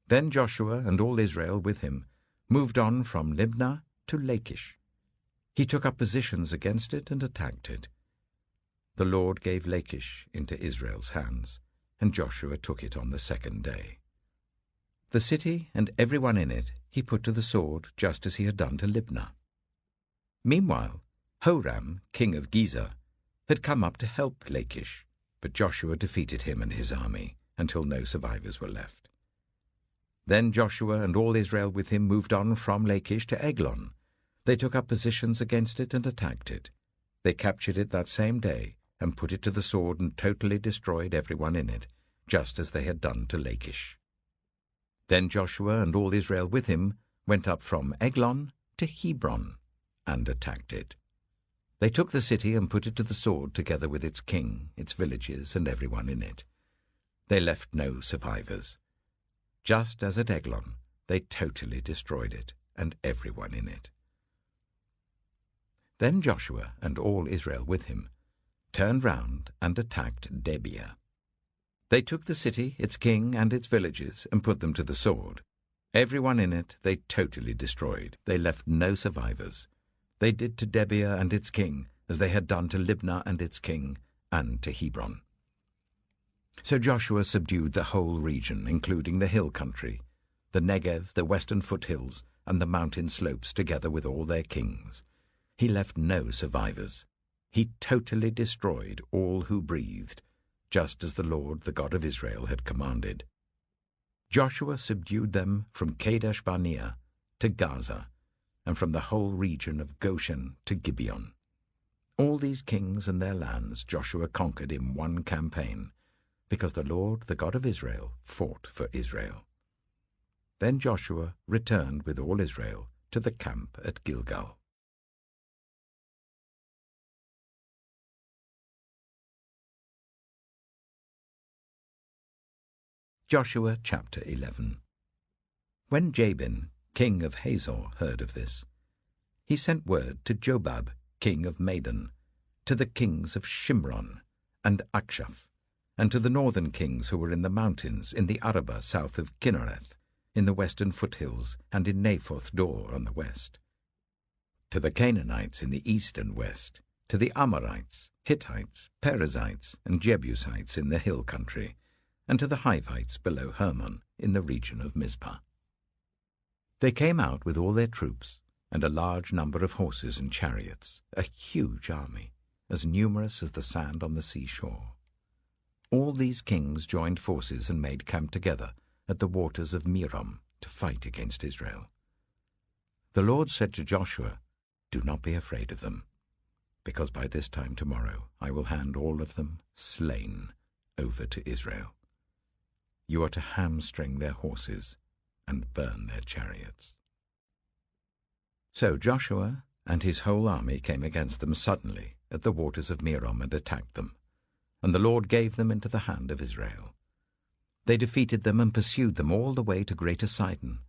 S1: Then Joshua and all Israel with him moved on from Libnah to Lachish. He took up positions against it and attacked it. The Lord gave Lachish into Israel's hands, and Joshua took it on the second day. The city and everyone in it he put to the sword, just as he had done to Libnah. Meanwhile, Horam, king of Gezer, had come up to help Lachish, but Joshua defeated him and his army until no survivors were left. Then Joshua and all Israel with him moved on from Lachish to Eglon. They took up positions against it and attacked it. They captured it that same day and put it to the sword and totally destroyed everyone in it, just as they had done to Lachish. Then Joshua and all Israel with him went up from Eglon to Hebron and attacked it. They took the city and put it to the sword together with its king, its villages, and everyone in it. They left no survivors. Just as at Eglon, they totally destroyed it and everyone in it. Then Joshua and all Israel with him turned round and attacked Debir. They took the city, its king, and its villages, and put them to the sword. Everyone in it they totally destroyed. They left no survivors. They did to Debir and its king as they had done to Libnah and its king, and to Hebron. So Joshua subdued the whole region, including the hill country, the Negev, the western foothills, and the mountain slopes, together with all their kings. He left no survivors. He totally destroyed all who breathed, just as the Lord, the God of Israel, had commanded. Joshua subdued them from Kadesh Barnea to Gaza, and from the whole region of Goshen to Gibeon. All these kings and their lands Joshua conquered in one campaign, because the Lord, the God of Israel, fought for Israel. Then Joshua returned with all Israel to the camp at Gilgal. Joshua chapter 11. When Jabin, king of Hazor, heard of this, he sent word to Jobab, king of Madon, to the kings of Shimron and Akshaph, and to the northern kings who were in the mountains, in the Arabah south of Kinnereth, in the western foothills, and in Naphoth Dor on the west, to the Canaanites in the east and west, to the Amorites, Hittites, Perizzites, and Jebusites in the hill country, and to the Hivites below Hermon in the region of Mizpah. They came out with all their troops, and a large number of horses and chariots, a huge army, as numerous as the sand on the seashore. All these kings joined forces and made camp together at the waters of Merom to fight against Israel. The Lord said to Joshua, "Do not be afraid of them, because by this time tomorrow I will hand all of them, slain, over to Israel. You are to hamstring their horses and burn their chariots." So Joshua and his whole army came against them suddenly at the waters of Merom and attacked them, and the Lord gave them into the hand of Israel. They defeated them and pursued them all the way to Greater Sidon,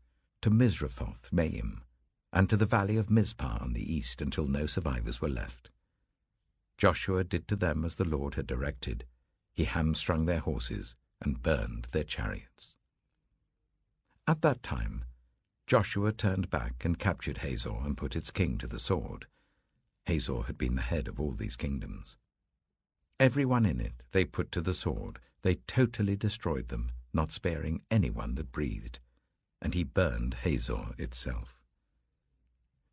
S1: to Misrephoth Maim, and to the valley of Mizpah on the east, until no survivors were left. Joshua did to them as the Lord had directed. He hamstrung their horses and burned their chariots. At that time, Joshua turned back and captured Hazor and put its king to the sword. Hazor had been the head of all these kingdoms. Everyone in it they put to the sword. They totally destroyed them, not sparing anyone that breathed, and he burned Hazor itself.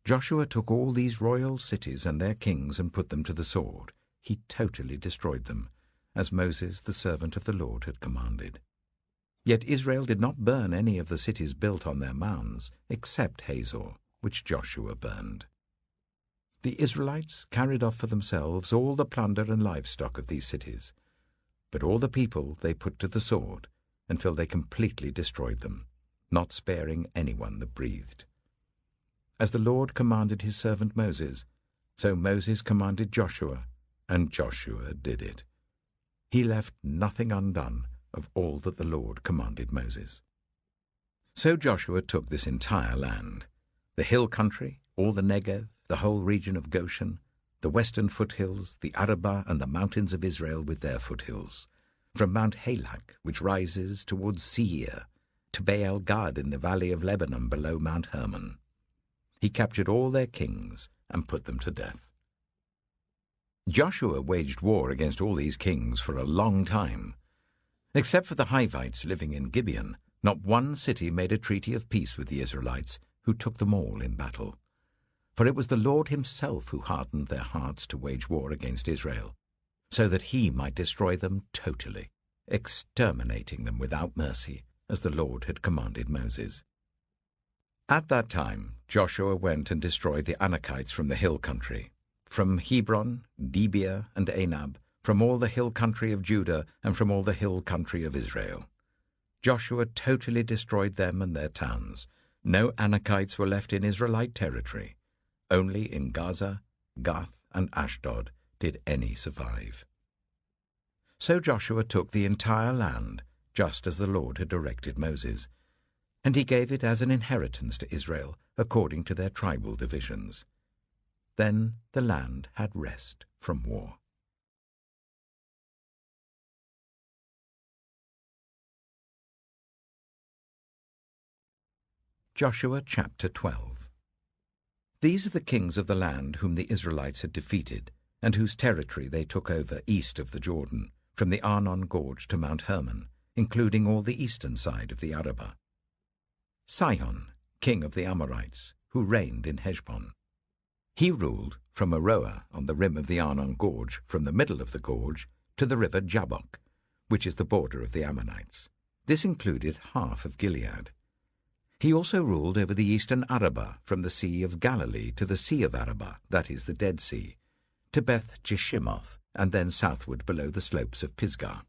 S1: Joshua took all these royal cities and their kings and put them to the sword. He totally destroyed them, as Moses, the servant of the Lord, had commanded. Yet Israel did not burn any of the cities built on their mounds, except Hazor, which Joshua burned. The Israelites carried off for themselves all the plunder and livestock of these cities, but all the people they put to the sword until they completely destroyed them, not sparing anyone that breathed. As the Lord commanded his servant Moses, so Moses commanded Joshua, and Joshua did it. He left nothing undone of all that the Lord commanded Moses. So Joshua took this entire land, the hill country, all the Negev, the whole region of Goshen, the western foothills, the Arabah, and the mountains of Israel with their foothills, from Mount Halak, which rises towards Seir, to Baal Gad in the valley of Lebanon below Mount Hermon. He captured all their kings and put them to death. Joshua waged war against all these kings for a long time. Except for the Hivites living in Gibeon, not one city made a treaty of peace with the Israelites, who took them all in battle. For it was the Lord himself who hardened their hearts to wage war against Israel, so that he might destroy them totally, exterminating them without mercy, as the Lord had commanded Moses. At that time Joshua went and destroyed the Anakites from the hill country, from Hebron, Debir, and Anab, from all the hill country of Judah, and from all the hill country of Israel. Joshua totally destroyed them and their towns. No Anakites were left in Israelite territory. Only in Gaza, Gath, and Ashdod did any survive. So Joshua took the entire land, just as the Lord had directed Moses, and he gave it as an inheritance to Israel, according to their tribal divisions. Then the land had rest from war. Joshua chapter 12. These are the kings of the land whom the Israelites had defeated, and whose territory they took over east of the Jordan, from the Arnon Gorge to Mount Hermon, including all the eastern side of the Arabah. Sihon, king of the Amorites, who reigned in Heshbon. He ruled from Aroer on the rim of the Arnon Gorge, from the middle of the gorge to the river Jabbok, which is the border of the Ammonites. This included half of Gilead. He also ruled over the eastern Arabah, from the Sea of Galilee to the Sea of Arabah, that is the Dead Sea, to Beth Jeshimoth, and then southward below the slopes of Pisgah.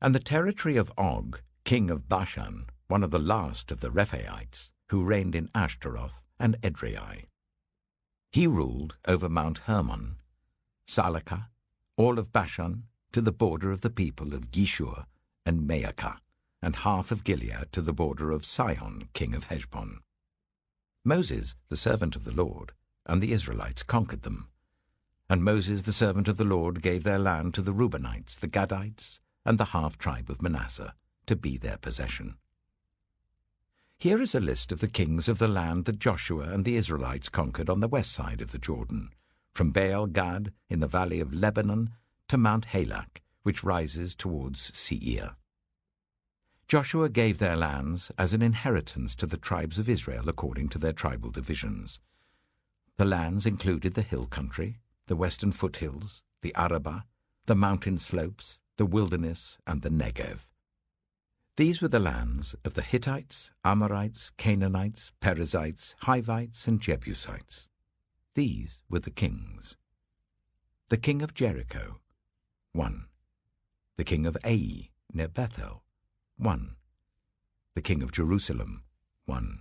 S1: And the territory of Og, king of Bashan, one of the last of the Rephaites, who reigned in Ashtaroth and Edrei. He ruled over Mount Hermon, Salakah, all of Bashan, to the border of the people of Geshur and Maacah, and half of Gilead to the border of Sihon, king of Heshbon. Moses, the servant of the Lord, and the Israelites conquered them. And Moses, the servant of the Lord, gave their land to the Reubenites, the Gadites, and the half-tribe of Manasseh, to be their possession. Here is a list of the kings of the land that Joshua and the Israelites conquered on the west side of the Jordan, from Baal Gad in the valley of Lebanon to Mount Halak, which rises towards Seir. Joshua gave their lands as an inheritance to the tribes of Israel according to their tribal divisions. The lands included the hill country, the western foothills, the Arabah, the mountain slopes, the wilderness, and the Negev. These were the lands of the Hittites, Amorites, Canaanites, Perizzites, Hivites, and Jebusites. These were the kings. The king of Jericho, 1. The king of Ai, near Bethel, 1. The king of Jerusalem, 1.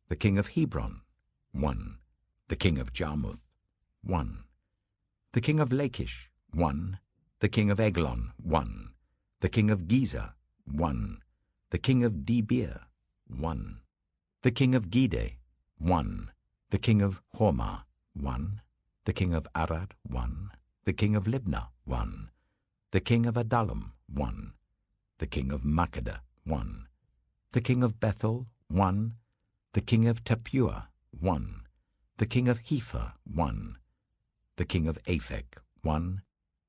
S1: The king of Hebron, 1. The king of Jarmuth, 1. The king of Lachish, 1. The king of Eglon, 1. The king of Gezer, 1. The king of Debir, 1. The king of Gede, 1. The king of Hormah, 1. The king of Arad, 1. The king of Libnah, 1. The king of Adullam, 1. The king of Makkedah, 1. The king of Bethel, 1. The king of Tappuah, 1. The king of Hepher, 1. The king of Aphek, 1.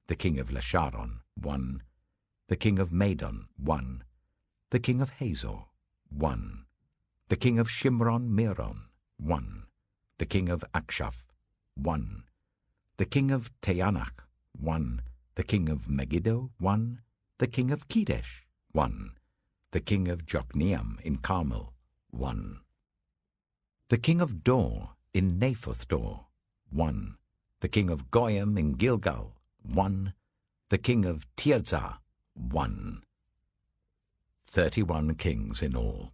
S1: The king of Lasharon, 1. The king of Madon, 1. The king of Hazor, 1. The king of Shimron-Meron, 1. The king of Akshaph, 1. The king of Teanach, 1. The king of Megiddo, 1. The king of Kedesh, 1. The king of Jokneam in Carmel, 1. The king of Dor in Naphoth Dor, 1. The king of Goyim in Gilgal, 1. The king of Tirzah, 1. 31 kings in all.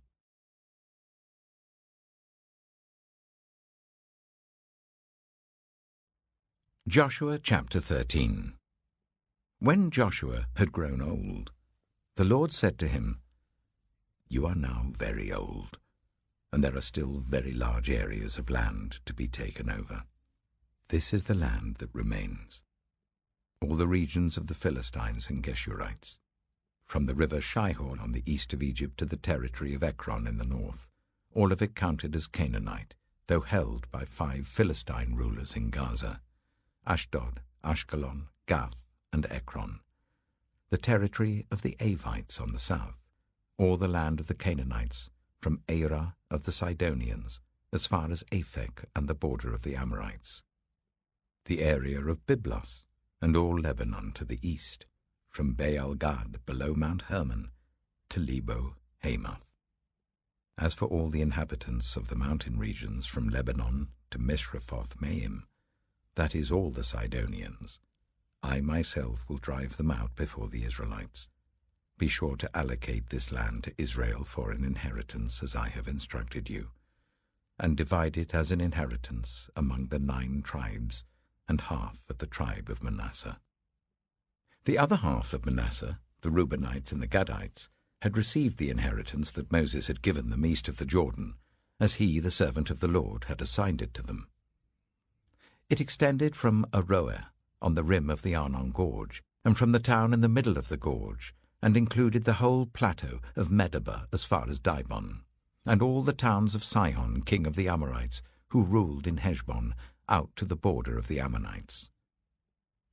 S1: Joshua chapter 13. When Joshua had grown old, the Lord said to him, "You are now very old, and there are still very large areas of land to be taken over. This is the land that remains, all the regions of the Philistines and Geshurites, from the river Shihor on the east of Egypt to the territory of Ekron in the north, all of it counted as Canaanite, though held by 5 Philistine rulers in Gaza, Ashdod, Ashkelon, Gath, and Ekron, the territory of the Avites on the south, all the land of the Canaanites, from Arah of the Sidonians, as far as Aphek and the border of the Amorites, the area of Byblos, and all Lebanon to the east, from Baal-Gad below Mount Hermon to Lebo Hamath. As for all the inhabitants of the mountain regions from Lebanon to Mishrephoth-Maim, that is all the Sidonians, I myself will drive them out before the Israelites. Be sure to allocate this land to Israel for an inheritance as I have instructed you, and divide it as an inheritance among the 9 tribes and half of the tribe of Manasseh." The other half of Manasseh, the Reubenites and the Gadites, had received the inheritance that Moses had given them east of the Jordan, as he, the servant of the Lord, had assigned it to them. It extended from Aroer, on the rim of the Arnon Gorge, and from the town in the middle of the gorge, and included the whole plateau of Medeba as far as Dibon, and all the towns of Sihon, king of the Amorites, who ruled in Heshbon, out to the border of the Ammonites.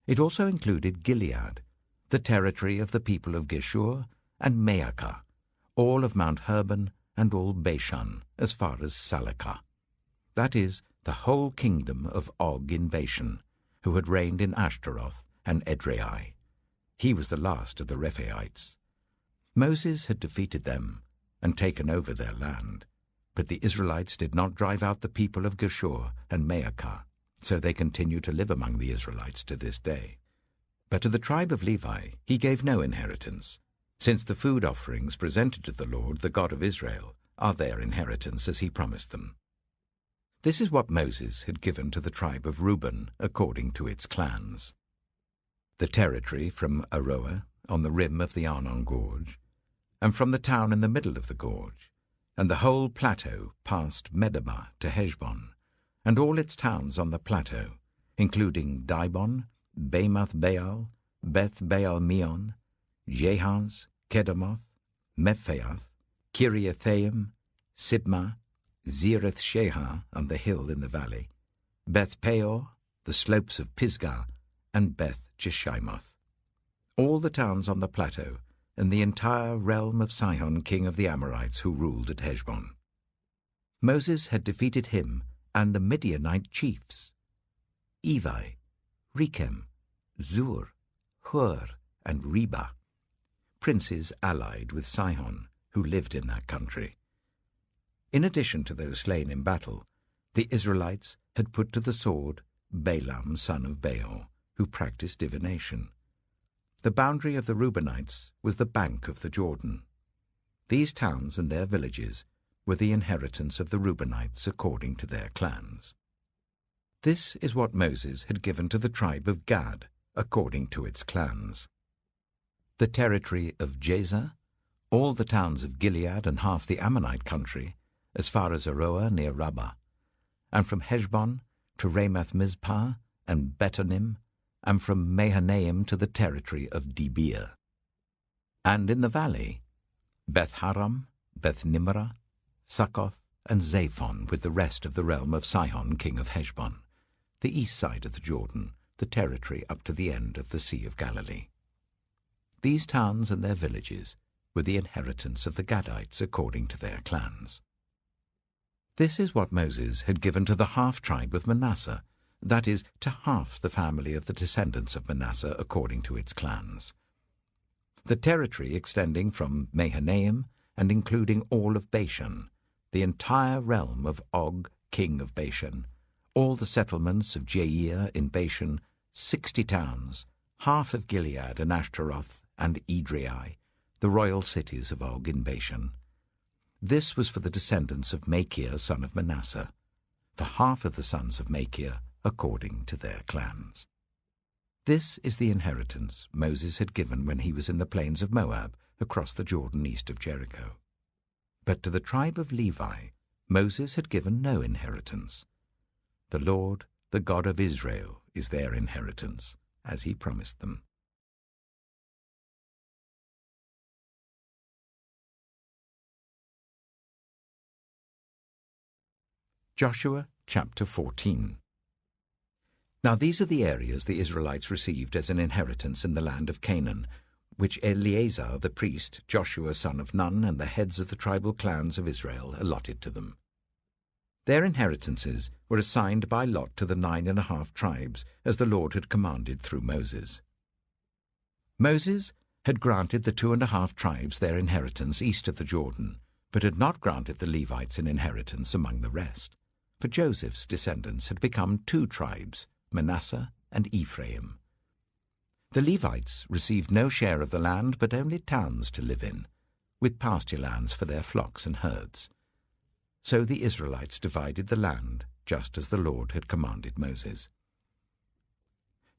S1: It also included Gilead, the territory of the people of Geshur, and Maacah, all of Mount Hermon, and all Bashan, as far as Salekah, that is, the whole kingdom of Og in Bashan, who had reigned in Ashtaroth and Edrei. He was the last of the Rephaites. Moses had defeated them and taken over their land, but the Israelites did not drive out the people of Geshur and Maacah, so they continue to live among the Israelites to this day. But to the tribe of Levi he gave no inheritance, since the food offerings presented to the Lord, the God of Israel, are their inheritance as he promised them. This is what Moses had given to the tribe of Reuben according to its clans: the territory from Aroer on the rim of the Arnon Gorge, and from the town in the middle of the gorge, and the whole plateau past Medeba to Heshbon, and all its towns on the plateau, including Dibon, Bamoth Baal, Beth Baal Meon, Jehaz, Kedemoth, Mephaath, Kiriathaim, Sibmah, Zereth Shehar on the hill in the valley, Beth Peor, the slopes of Pisgah, and Beth Jeshimoth, all the towns on the plateau, and the entire realm of Sihon, king of the Amorites, who ruled at Heshbon. Moses had defeated him and the Midianite chiefs, Evi, Rechem, Zur, Hur, and Reba, princes allied with Sihon, who lived in that country. In addition to those slain in battle, the Israelites had put to the sword Balaam son of Beor, who practiced divination. The boundary of the Reubenites was the bank of the Jordan. These towns and their villages were the inheritance of the Reubenites according to their clans. This is what Moses had given to the tribe of Gad according to its clans: the territory of Jazer, all the towns of Gilead and half the Ammonite country, as far as Aroer near Rabbah, and from Heshbon to Ramath-Mizpah and Betonim, and from Mahanaim to the territory of Debir. And in the valley, Beth-Haram, Beth-Nimrah, Succoth, and Zaphon, with the rest of the realm of Sihon, king of Heshbon, the east side of the Jordan, the territory up to the end of the Sea of Galilee. These towns and their villages were the inheritance of the Gadites according to their clans. This is what Moses had given to the half-tribe of Manasseh, that is, to half the family of the descendants of Manasseh according to its clans. The territory extending from Mahanaim and including all of Bashan, the entire realm of Og, king of Bashan, all the settlements of Jair in Bashan, 60 towns, half of Gilead and Ashtaroth and Edrei, the royal cities of Og in Bashan. This was for the descendants of Machir, son of Manasseh, for half of the sons of Machir according to their clans. This is the inheritance Moses had given when he was in the plains of Moab, across the Jordan east of Jericho. But to the tribe of Levi, Moses had given no inheritance. The Lord, the God of Israel, is their inheritance, as he promised them. Joshua chapter 14. Now these are the areas the Israelites received as an inheritance in the land of Canaan, which Eleazar the priest, Joshua son of Nun, and the heads of the tribal clans of Israel allotted to them. Their inheritances were assigned by lot to the 9½ tribes, as the Lord had commanded through Moses. Moses had granted the 2½ tribes their inheritance east of the Jordan, but had not granted the Levites an inheritance among the rest. For Joseph's descendants had become 2 tribes, Manasseh and Ephraim. The Levites received no share of the land, but only towns to live in, with pasture lands for their flocks and herds. So the Israelites divided the land, just as the Lord had commanded Moses.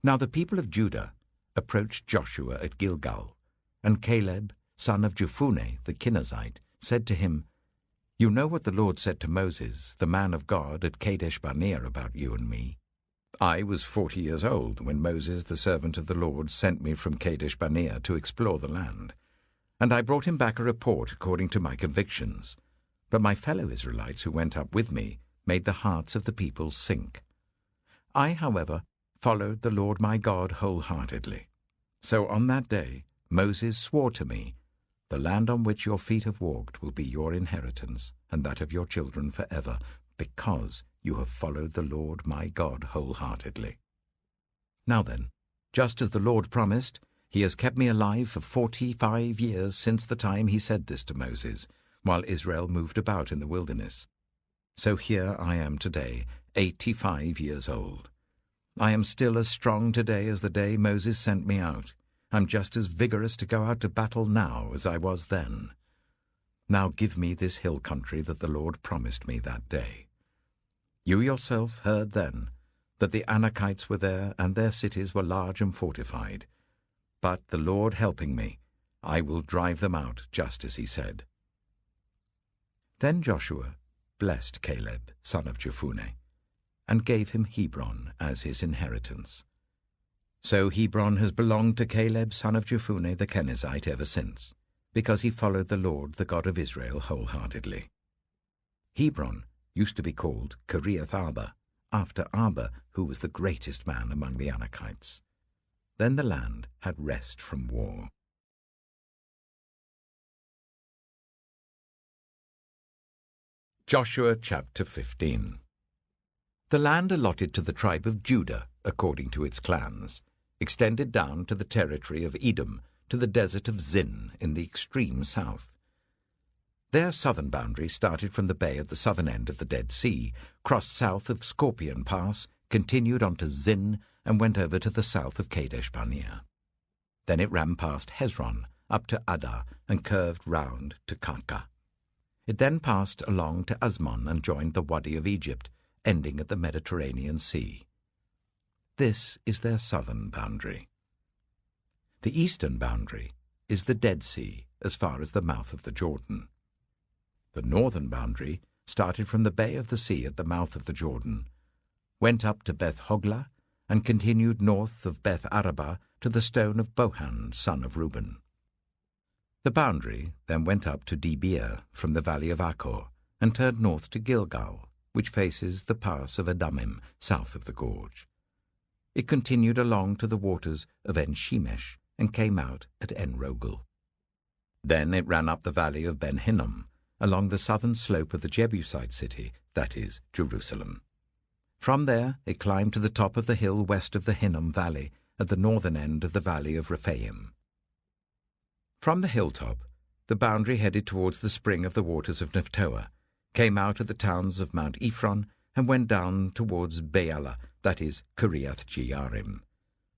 S1: Now the people of Judah approached Joshua at Gilgal, and Caleb, son of Jephunneh the Kenizzite, said to him, "You know what the Lord said to Moses, the man of God, at Kadesh Barnea about you and me. I was 40 years old when Moses, the servant of the Lord, sent me from Kadesh Barnea to explore the land, and I brought him back a report according to my convictions. But my fellow Israelites who went up with me made the hearts of the people sink. I, however, followed the Lord my God wholeheartedly. So on that day Moses swore to me, 'The land on which your feet have walked will be your inheritance, and that of your children forever, because you have followed the Lord my God wholeheartedly.' Now then, just as the Lord promised, he has kept me alive for 45 years since the time he said this to Moses, while Israel moved about in the wilderness. So here I am today, 85 years old. I am still as strong today as the day Moses sent me out. I'm just as vigorous to go out to battle now as I was then. Now give me this hill country that the Lord promised me that day. You yourself heard then that the Anakites were there, and their cities were large and fortified. But the Lord helping me, I will drive them out, just as he said." Then Joshua blessed Caleb, son of Jephunneh, and gave him Hebron as his inheritance. So Hebron has belonged to Caleb, son of Jephunneh the Kenizzite, ever since, because he followed the Lord, the God of Israel, wholeheartedly. Hebron used to be called Kiriath Arba, after Arba, who was the greatest man among the Anakites. Then the land had rest from war. Joshua chapter 15. The land allotted to the tribe of Judah, according to its clans, extended down to the territory of Edom, to the desert of Zin in the extreme south. Their southern boundary started from the bay at the southern end of the Dead Sea, crossed south of Scorpion Pass, continued on to Zin, and went over to the south of Kadesh Barnea. Then it ran past Hezron, up to Adar, and curved round to Karka. It then passed along to Asmon and joined the Wadi of Egypt, ending at the Mediterranean Sea. This is their southern boundary. The eastern boundary is the Dead Sea, as far as the mouth of the Jordan. The northern boundary started from the bay of the sea at the mouth of the Jordan, went up to Beth Hoglah, and continued north of Beth Arabah to the stone of Bohan, son of Reuben. The boundary then went up to Debir from the valley of Achor, and turned north to Gilgal, which faces the pass of Adumim, south of the gorge. It continued along to the waters of En-Shemesh, and came out at En-Rogel. Then it ran up the valley of Ben-Hinnom, along the southern slope of the Jebusite city, that is, Jerusalem. From there it climbed to the top of the hill west of the Hinnom valley, at the northern end of the valley of Rephaim. From the hilltop, the boundary headed towards the spring of the waters of Nephtoah, came out at the towns of Mount Ephron, and went down towards Baalah, that is, Kiriath Jearim.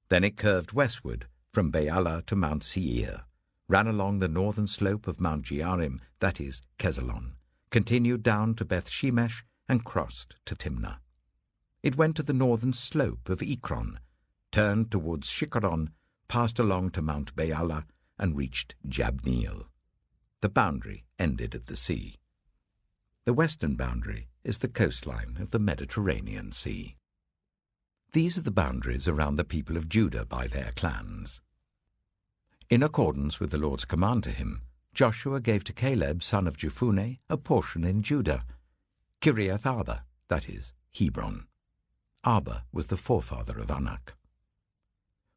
S1: Then it curved westward from Baalah to Mount Seir, ran along the northern slope of Mount Jearim, that is, Kesalon, continued down to Beth Shemesh, and crossed to Timnah. It went to the northern slope of Ekron, turned towards Shikkeron, passed along to Mount Beala, and reached Jabneel. The boundary ended at the sea. The western boundary is the coastline of the Mediterranean Sea. These are the boundaries around the people of Judah by their clans. In accordance with the Lord's command to him, Joshua gave to Caleb, son of Jephunneh, a portion in Judah, Kiriath Arba, that is, Hebron. Arba was the forefather of Anak.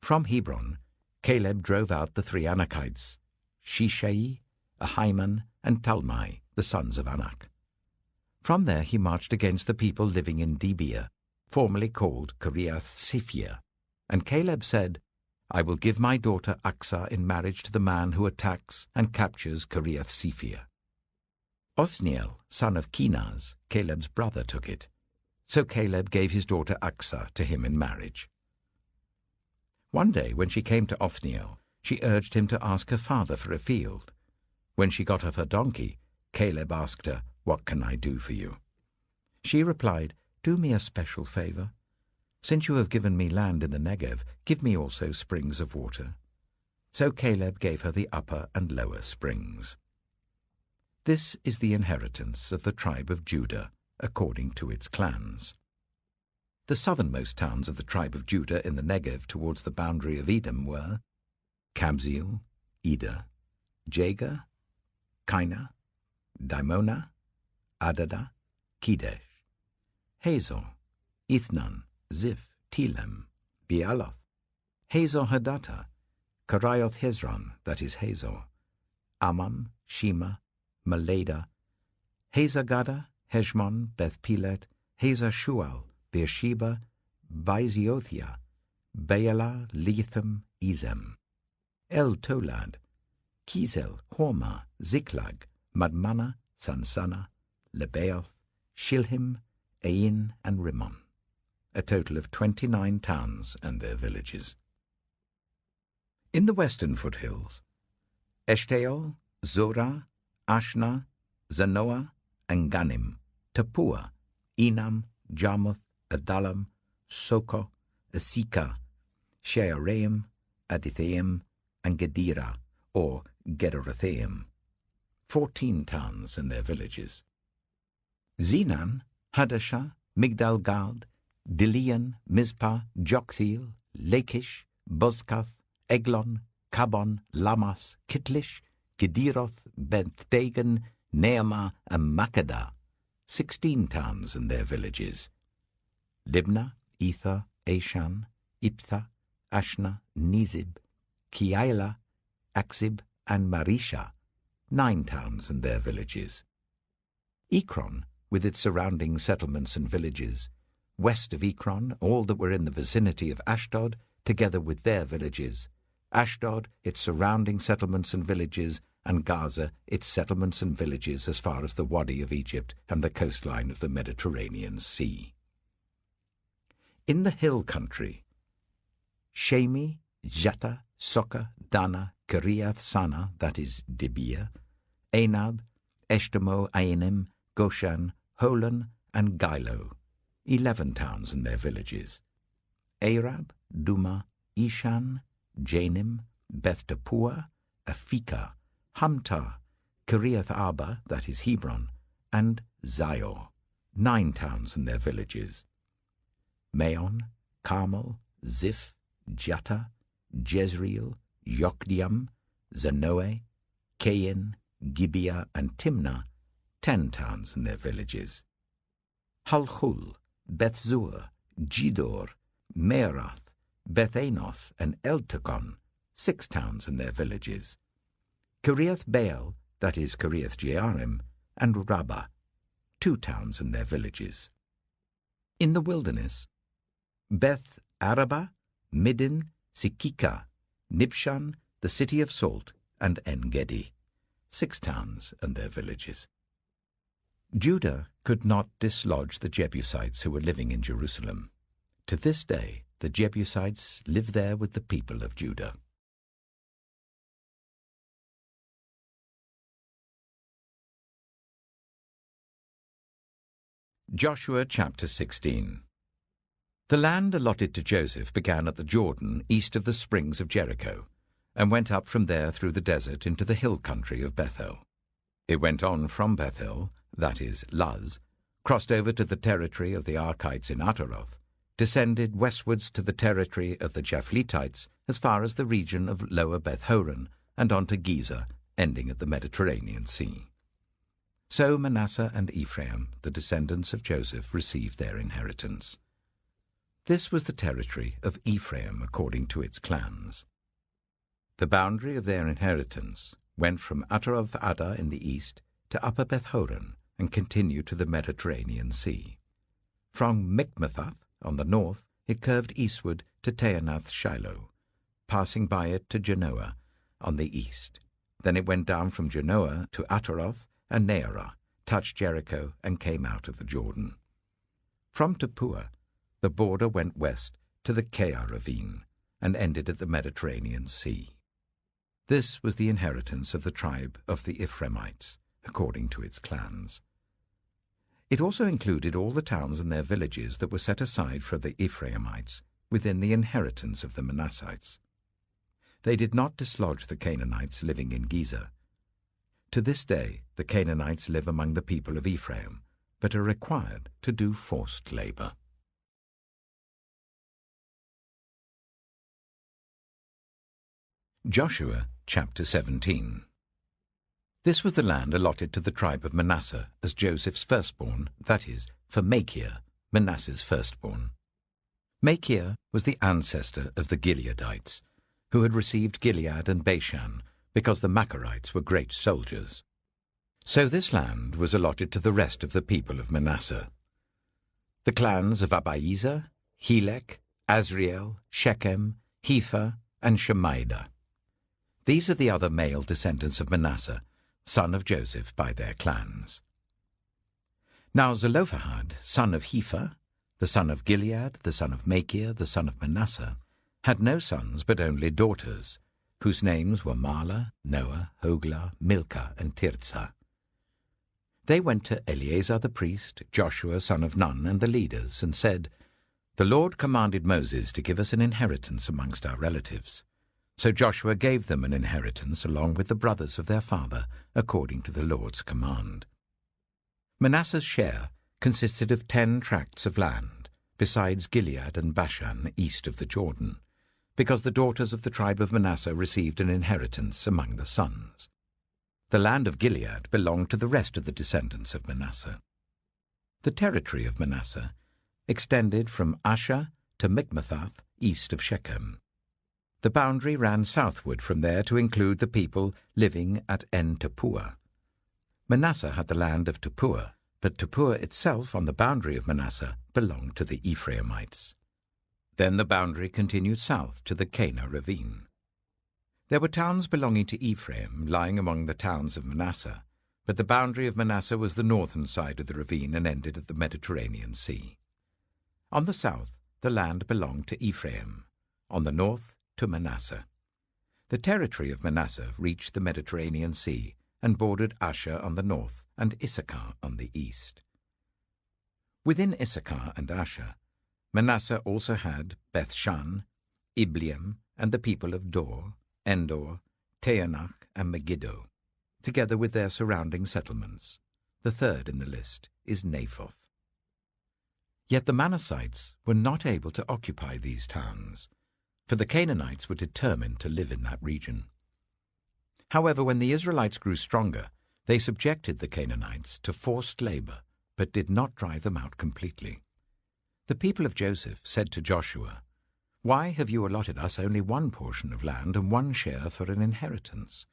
S1: From Hebron, Caleb drove out the 3 Anakites, Shishai, Ahiman, and Talmai, the sons of Anak. From there he marched against the people living in Debir, formerly called Kiriath Sephir, and Caleb said, I will give my daughter Aksah in marriage to the man who attacks and captures Kiriath Sephir. Othniel, son of Kenaz, Caleb's brother, took it. So Caleb gave his daughter Aksah to him in marriage. One day when she came to Othniel, she urged him to ask her father for a field. When she got off her donkey, Caleb asked her, What can I do for you? She replied, Do me a special favor. Since you have given me land in the Negev, give me also springs of water. So Caleb gave her the upper and lower springs. This is the inheritance of the tribe of Judah, according to its clans. The southernmost towns of the tribe of Judah in the Negev towards the boundary of Edom were Kabzeel, Eder, Jagar, Kainah, Dimona, Adada, Kedesh, Hazor, Ithnan, Ziph, Telem, Bealoth, Hazor Hadattah, Karioth Hezron, that is Hazor, Ammon, Shema, Malada, Hazar-Gada, Heshmon, Beth-Pelet, Hazar-Shual, Beersheba, Baiziothia, Baalah, Letham, Ezem, El-Tolad, Kizel, Hormah, Ziklag, Madmannah, Sansannah, Lebaoth, Shilhim, Ain, and Rimmon, a total of 29 towns and their villages. In the western foothills, Eshtaol, Zorah, Ashna, Zanoah, and Ganim, Tappuah, Enam, Jarmuth, Adullam, Sokoh, Asika, Shearaim, Adithaim, and Gedera, or Gederothaim, 14 towns and their villages. Zenan, Hadashah, Migdal-Gad, Dilian, Mizpah, Joktheel, Lachish, Bozkath, Eglon, Kabon, Lamas, Kitlish, Gederoth, Beth-Dagon, Naamah, and Makkedah, 16 towns and their villages. Libnah, Ether, Ashan, Iptha, Ashna, Nizib, Keilah, Aksib, and Marisha, 9 towns and their villages. Ekron, with its surrounding settlements and villages. West of Ekron, all that were in the vicinity of Ashdod, together with their villages. Ashdod, its surrounding settlements and villages, and Gaza, its settlements and villages as far as the Wadi of Egypt and the coastline of the Mediterranean Sea. In the hill country, Shemi, Jatta, Soka, Dana, Kiriath Sana, that is Debir, Anab, Eshtemoh, Ainim, Goshan, Holon, and Gilo, 11 towns and their villages. Arab, Duma, Ishan, Janim, Beth Tappuah, Aphekah, Hamtah, Kiriath Arba, that is Hebron, and Zior, 9 towns and their villages. Maon, Carmel, Ziph, Jatta, Jezreel, Yokdeam, Zanoah, Kain, Gibeah, and Timnah, 10 towns and their villages. Halchul, Beth-zur, Gidor, Meerath, Beth-Anoth, and Eltekon, 6 towns and their villages. Kiriath Baal, that is Kiriath Jearim, and Rabbah, 2 towns and their villages. In the wilderness, Beth Arabah, Middin, Sikika, Nibshan, the city of salt, and En-Gedi, 6 towns and their villages. Judah could not dislodge the Jebusites who were living in Jerusalem. To this day, the Jebusites live there with the people of Judah. Joshua chapter 16. The land allotted to Joseph began at the Jordan east of the springs of Jericho, and went up from there through the desert into the hill country of Bethel. It went on from Bethel, that is, Luz, crossed over to the territory of the Arkites in Ataroth, descended westwards to the territory of the Japhletites as far as the region of Lower Beth-horon, and on to Gezer, ending at the Mediterranean Sea. So Manasseh and Ephraim, the descendants of Joseph, received their inheritance. This was the territory of Ephraim according to its clans. The boundary of their inheritance went from Ataroth-addar in the east to Upper Beth-horon and continued to the Mediterranean Sea. From Michmethath on the north it curved eastward to Taanath-shiloh, passing by it to Genoa on the east. Then it went down from Genoa to Ataroth and Nearah, touched Jericho, and came out of the Jordan. From Tappuah the border went west to the Keah ravine and ended at the Mediterranean Sea. This was the inheritance of the tribe of the Ephraimites, according to its clans. It also included all the towns and their villages that were set aside for the Ephraimites within the inheritance of the Manassites. They did not dislodge the Canaanites living in Gezer. To this day the Canaanites live among the people of Ephraim, but are required to do forced labor. Joshua chapter 17. This was the land allotted to the tribe of Manasseh as Joseph's firstborn, that is, for Machir, Manasseh's firstborn. Machir was the ancestor of the Gileadites, who had received Gilead and Bashan because the Macharites were great soldiers. So this land was allotted to the rest of the people of Manasseh. The clans of Abiezer, Helek, Azriel, Shechem, Hepher, and Shemaiah. These are the other male descendants of Manasseh, son of Joseph, by their clans. Now Zelophehad, son of Hepher, the son of Gilead, the son of Machir, the son of Manasseh, had no sons but only daughters, whose names were Mahlah, Noah, Hoglah, Milcah, and Tirzah. They went to Eleazar the priest, Joshua son of Nun, and the leaders, and said, "The Lord commanded Moses to give us an inheritance amongst our relatives." So Joshua gave them an inheritance along with the brothers of their father, according to the Lord's command. Manasseh's share consisted of 10 tracts of land, besides Gilead and Bashan east of the Jordan, because the daughters of the tribe of Manasseh received an inheritance among the sons. The land of Gilead belonged to the rest of the descendants of Manasseh. The territory of Manasseh extended from Asher to Michmethath east of Shechem. The boundary ran southward from there to include the people living at En-Tappuah. Manasseh had the land of Tappuah, but Tappuah itself on the boundary of Manasseh belonged to the Ephraimites. Then the boundary continued south to the Keah ravine. There were towns belonging to Ephraim lying among the towns of Manasseh, but the boundary of Manasseh was the northern side of the ravine and ended at the Mediterranean Sea. On the south the land belonged to Ephraim, on the north to Manasseh. The territory of Manasseh reached the Mediterranean Sea and bordered Asher on the north and Issachar on the east. Within Issachar and Asher, Manasseh also had Bethshan, Ibleam, and the people of Dor, Endor, Taanach, and Megiddo, together with their surrounding settlements. The third in the list is Naphoth. Yet the Manassites were not able to occupy these towns, for the Canaanites were determined to live in that region. However, when the Israelites grew stronger, they subjected the Canaanites to forced labor, but did not drive them out completely. The people of Joseph said to Joshua, "Why have you allotted us only one portion of land and one share for an inheritance?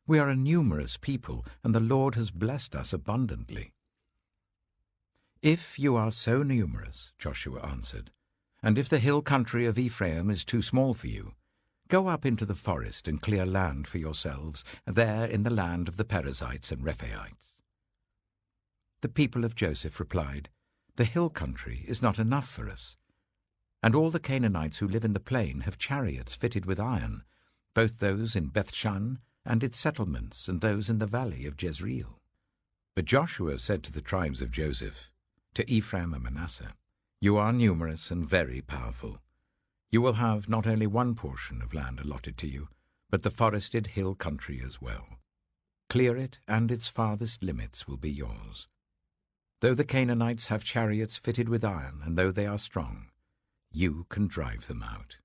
S1: We are a numerous people, and the Lord has blessed us abundantly." "If you are so numerous," Joshua answered, "and if the hill country of Ephraim is too small for you, go up into the forest and clear land for yourselves there in the land of the Perizzites and Rephaites." The people of Joseph replied, "The hill country is not enough for us, and all the Canaanites who live in the plain have chariots fitted with iron, both those in Bethshan and its settlements and those in the valley of Jezreel." But Joshua said to the tribes of Joseph, to Ephraim and Manasseh, You are numerous and very powerful. You will have not only one portion of land allotted to you, but the forested hill country as well. Clear it, and its farthest limits will be yours. Though the Canaanites have chariots fitted with iron, and though they are strong, you can drive them out.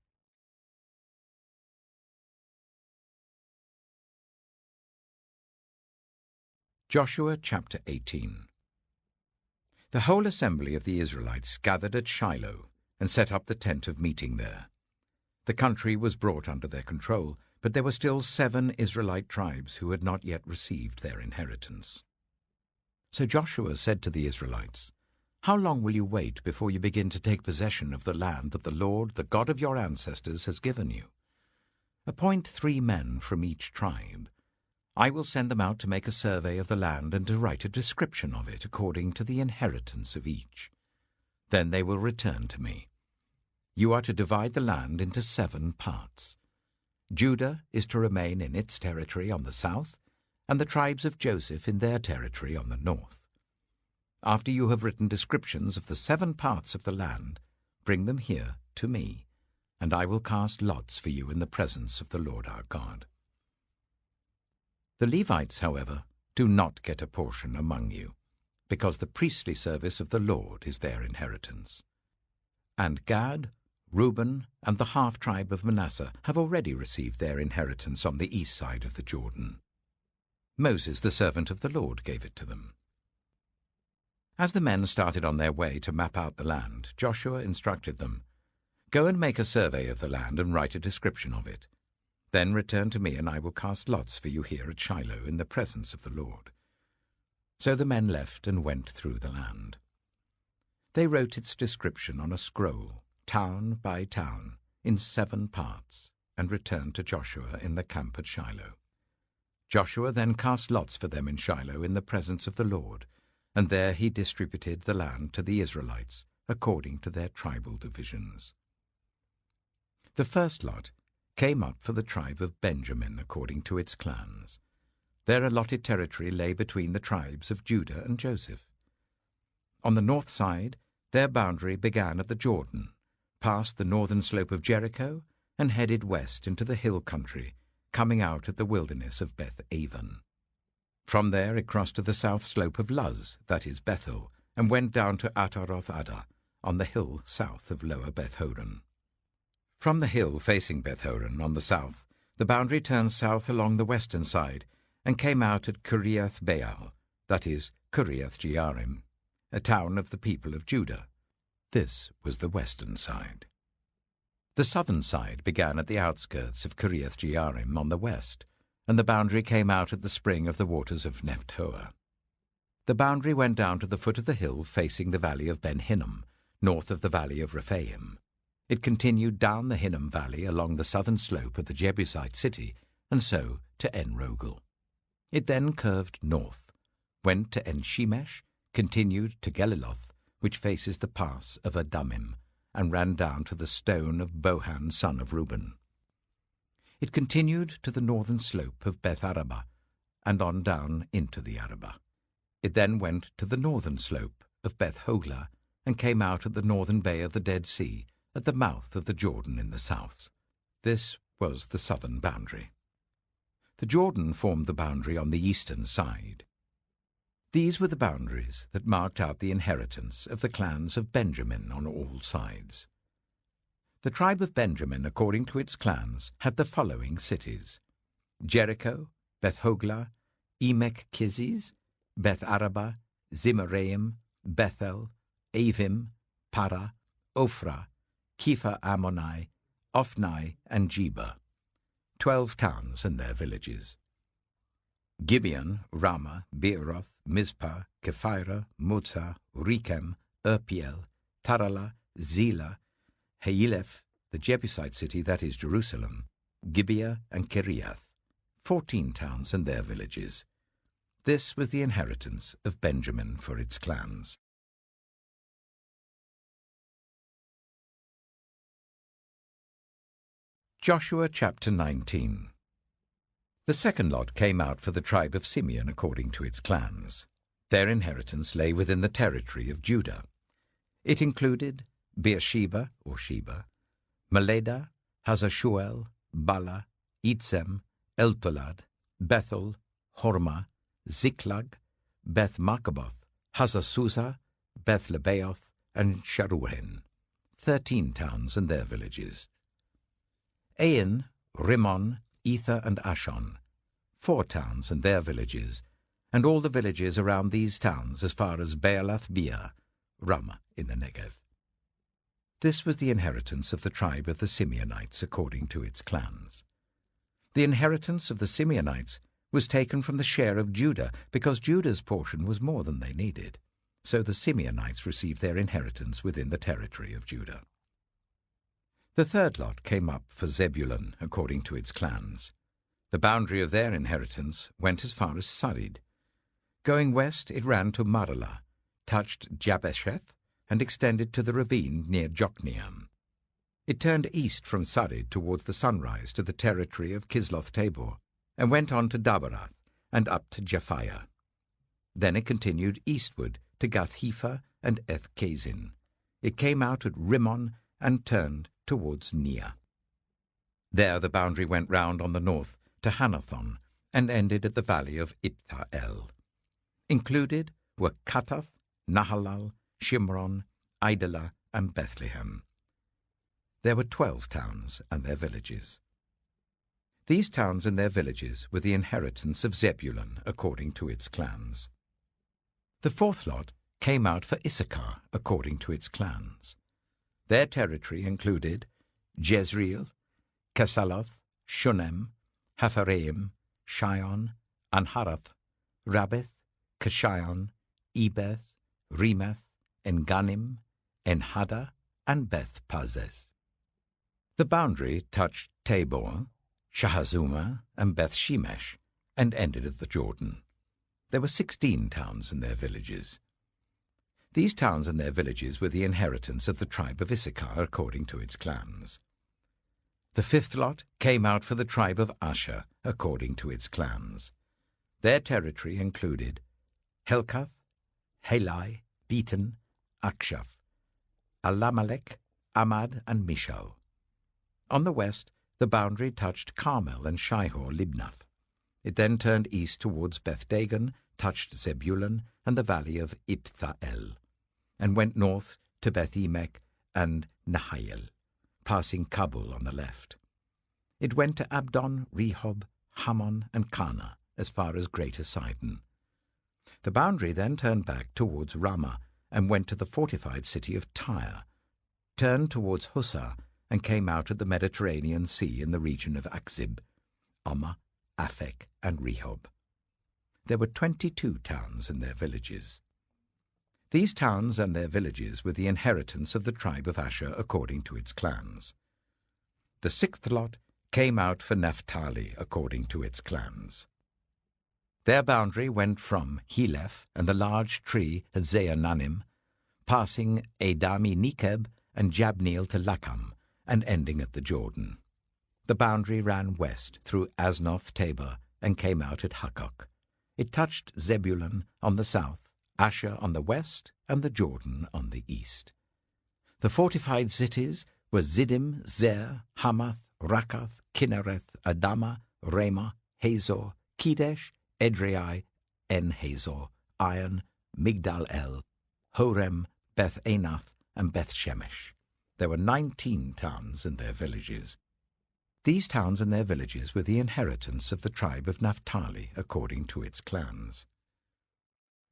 S1: Joshua chapter 18. The whole assembly of the Israelites gathered at Shiloh and set up the tent of meeting there. The country was brought under their control, but there were still 7 Israelite tribes who had not yet received their inheritance. So Joshua said to the Israelites, "How long will you wait before you begin to take possession of the land that the Lord, the God of your ancestors, has given you? Appoint 3 men from each tribe. I will send them out to make a survey of the land and to write a description of it according to the inheritance of each. Then they will return to me. You are to divide the land into 7 parts. Judah is to remain in its territory on the south, and the tribes of Joseph in their territory on the north. After you have written descriptions of the 7 parts of the land, bring them here to me, and I will cast lots for you in the presence of the Lord our God. The Levites, however, do not get a portion among you, because the priestly service of the Lord is their inheritance. And Gad, Reuben, and the half-tribe of Manasseh have already received their inheritance on the east side of the Jordan. Moses, the servant of the Lord, gave it to them. As the men started on their way to map out the land, Joshua instructed them, "Go and make a survey of the land and write a description of it. Then return to me, and I will cast lots for you here at Shiloh in the presence of the Lord." So the men left and went through the land. They wrote its description on a scroll, town by town, in 7 parts, and returned to Joshua in the camp at Shiloh. Joshua then cast lots for them in Shiloh in the presence of the Lord, and there he distributed the land to the Israelites according to their tribal divisions. The first lot came up for the tribe of Benjamin according to its clans. Their allotted territory lay between the tribes of Judah and Joseph. On the north side, their boundary began at the Jordan, passed the northern slope of Jericho, and headed west into the hill country, coming out at the wilderness of Beth-aven. From there it crossed to the south slope of Luz, that is Bethel, and went down to Ataroth-Adah, on the hill south of Lower Beth-horon. From the hill facing Beth-horon on the south, the boundary turned south along the western side and came out at Kiriath-Baal, that is, Kiriath-Jearim, a town of the people of Judah. This was the western side. The southern side began at the outskirts of Kiriath-Jearim on the west, and the boundary came out at the spring of the waters of Nephtoah. The boundary went down to the foot of the hill facing the valley of Ben Hinnom, north of the valley of Rephaim. It continued down the Hinnom Valley along the southern slope of the Jebusite city, and so to En-Rogel. It then curved north, went to En-Shemesh, continued to Geliloth, which faces the pass of Adumim, and ran down to the stone of Bohan son of Reuben. It continued to the northern slope of Beth-Arabah, and on down into the Arabah. It then went to the northern slope of Beth-Hoglah, and came out at the northern bay of the Dead Sea, at the mouth of the Jordan in the south. This was the southern boundary. The Jordan formed the boundary on the eastern side. These were the boundaries that marked out the inheritance of the clans of Benjamin on all sides. The tribe of Benjamin, according to its clans, had the following cities: Jericho, Beth-Hoglah, Emek-Keziz, Beth-Arabah, Zimraim, Bethel, Avim, Parah, Ophrah, Kepha-Ammoni, Ophni, and Geba, 12 towns and their villages. Gibeon, Ramah, Beeroth, Mizpah, Kephirah, Motzah, Rechem, Urpiel, Taralah, Zelah, Haeleph, the Jebusite city, that is Jerusalem, Gibeah, and Kiriath, 14 towns and their villages. This was the inheritance of Benjamin for its clans. Joshua chapter 19. The second lot came out for the tribe of Simeon according to its clans. Their inheritance lay within the territory of Judah. It included Beersheba, or Sheba, Meleda, Hazashuel, Bala, Itzem, Eltolad, Bethel, Hormah, Ziklag, Beth Markaboth, Hazasusa, Beth Lebaoth, and Sharuhen, 13 towns and their villages. Ain, Rimmon, Ether, and Ashon, 4 towns and their villages, and all the villages around these towns as far as Baalath-Beer, Ramah in the Negev. This was the inheritance of the tribe of the Simeonites according to its clans. The inheritance of the Simeonites was taken from the share of Judah, because Judah's portion was more than they needed. So the Simeonites received their inheritance within the territory of Judah. The third lot came up for Zebulun according to its clans. The boundary of their inheritance went as far as Sarid. Going west, it ran to Maralah, touched Jabesheth, and extended to the ravine near Jokneam. It turned east from Sarid towards the sunrise to the territory of Kisloth-Tabor, and went on to Dabarath and up to Japhia. Then it continued eastward to Gath-Hepher and Eth-Kazin. It came out at Rimmon and turned towards Neah. There the boundary went round on the north to Hanathon and ended at the valley of Iptha-El. Included were Katath, Nahalal, Shimron, Idalah, and Bethlehem. There were 12 towns and their villages. These towns and their villages were the inheritance of Zebulun according to its clans. The fourth lot came out for Issachar according to its clans. Their territory included Jezreel, Kesaloth, Shunem, Hapharaim, Shion, Anharath, Rabbith, Keshion, Ebeth, Remeth, Enganim, Enhada, and Beth-Pazez. The boundary touched Tabor, Shahazuma, and Beth-Shemesh, and ended at the Jordan. There were 16 towns and their villages. These towns and their villages were the inheritance of the tribe of Issachar according to its clans. The fifth lot came out for the tribe of Asher according to its clans. Their territory included Helkath, Helai, Beaton, Akshaph, Alamelech, Amad, and Mishal. On the west, the boundary touched Carmel and Shihor-Libnath. It then turned east towards Beth-Dagon, touched Zebulun and the valley of Iptha-El, and went north to Beth-Emek and Nahayel, passing Kabul on the left. It went to Abdon, Rehob, Hammon, and Kana, as far as Greater Sidon. The boundary then turned back towards Ramah and went to the fortified city of Tyre, turned towards Hussah, and came out at the Mediterranean Sea in the region of Akzib, Ammah, Aphek, and Rehob. There were 22 towns and their villages. These towns and their villages were the inheritance of the tribe of Asher according to its clans. The sixth lot came out for Naphtali according to its clans. Their boundary went from Heleph and the large tree at Zeananim, passing Adami-Nekeb and Jabneel to Lakam, and ending at the Jordan. The boundary ran west through Aznoth-Tabor and came out at Hukkok. It touched Zebulun on the south, Asher on the west, and the Jordan on the east. The fortified cities were Ziddim, Zer, Hamath, Rakath, Kinnereth, Adama, Ramah, Hazor, Kedesh, Edrei, En-Hazor, Iron, Migdal-El, Horem, Beth-Anath, and Beth-Shemesh. There were 19 towns and their villages. These towns and their villages were the inheritance of the tribe of Naphtali according to its clans.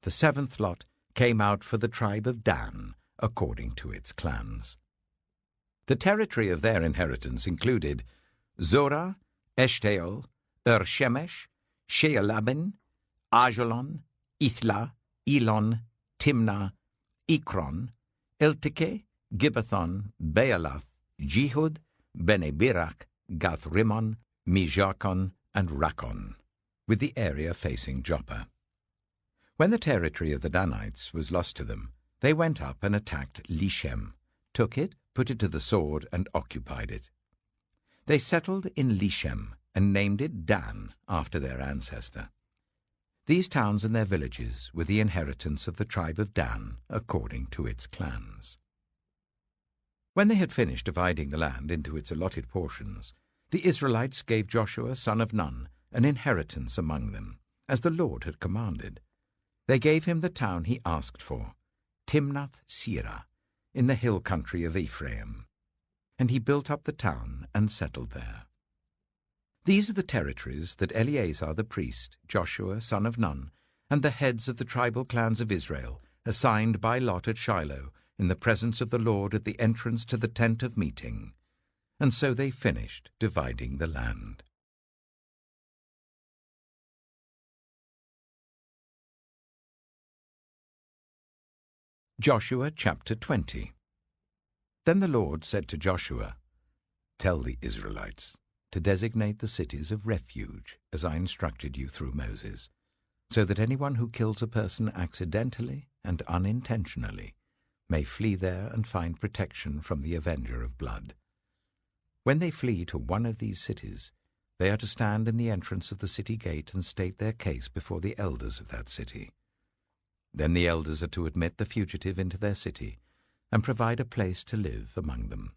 S1: The seventh lot came out for the tribe of Dan according to its clans. The territory of their inheritance included Zorah, Eshtaol, Shemesh, Shealabin, Ajalon, Ithla, Elon, Timnah, Ekron, Elteke, Gibbethon, Baalath, Jehud, Bene-Berak, Gath-Rimmon, Mijakon, and Rakon, with the area facing Joppa. When the territory of the Danites was lost to them, they went up and attacked Leshem, took it, put it to the sword, and occupied it. They settled in Leshem and named it Dan after their ancestor. These towns and their villages were the inheritance of the tribe of Dan according to its clans. When they had finished dividing the land into its allotted portions, the Israelites gave Joshua son of Nun an inheritance among them, as the Lord had commanded. They gave him the town he asked for, Timnath-Serah, in the hill country of Ephraim, and he built up the town and settled there. These are the territories that Eleazar the priest, Joshua son of Nun, and the heads of the tribal clans of Israel assigned by lot at Shiloh in the presence of the Lord at the entrance to the tent of meeting. And so they finished dividing the land. Joshua chapter 20. Then the Lord said to Joshua, "Tell the Israelites to designate the cities of refuge, as I instructed you through Moses, so that anyone who kills a person accidentally and unintentionally may flee there and find protection from the avenger of blood. When they flee to one of these cities, they are to stand in the entrance of the city gate and state their case before the elders of that city. Then the elders are to admit the fugitive into their city and provide a place to live among them.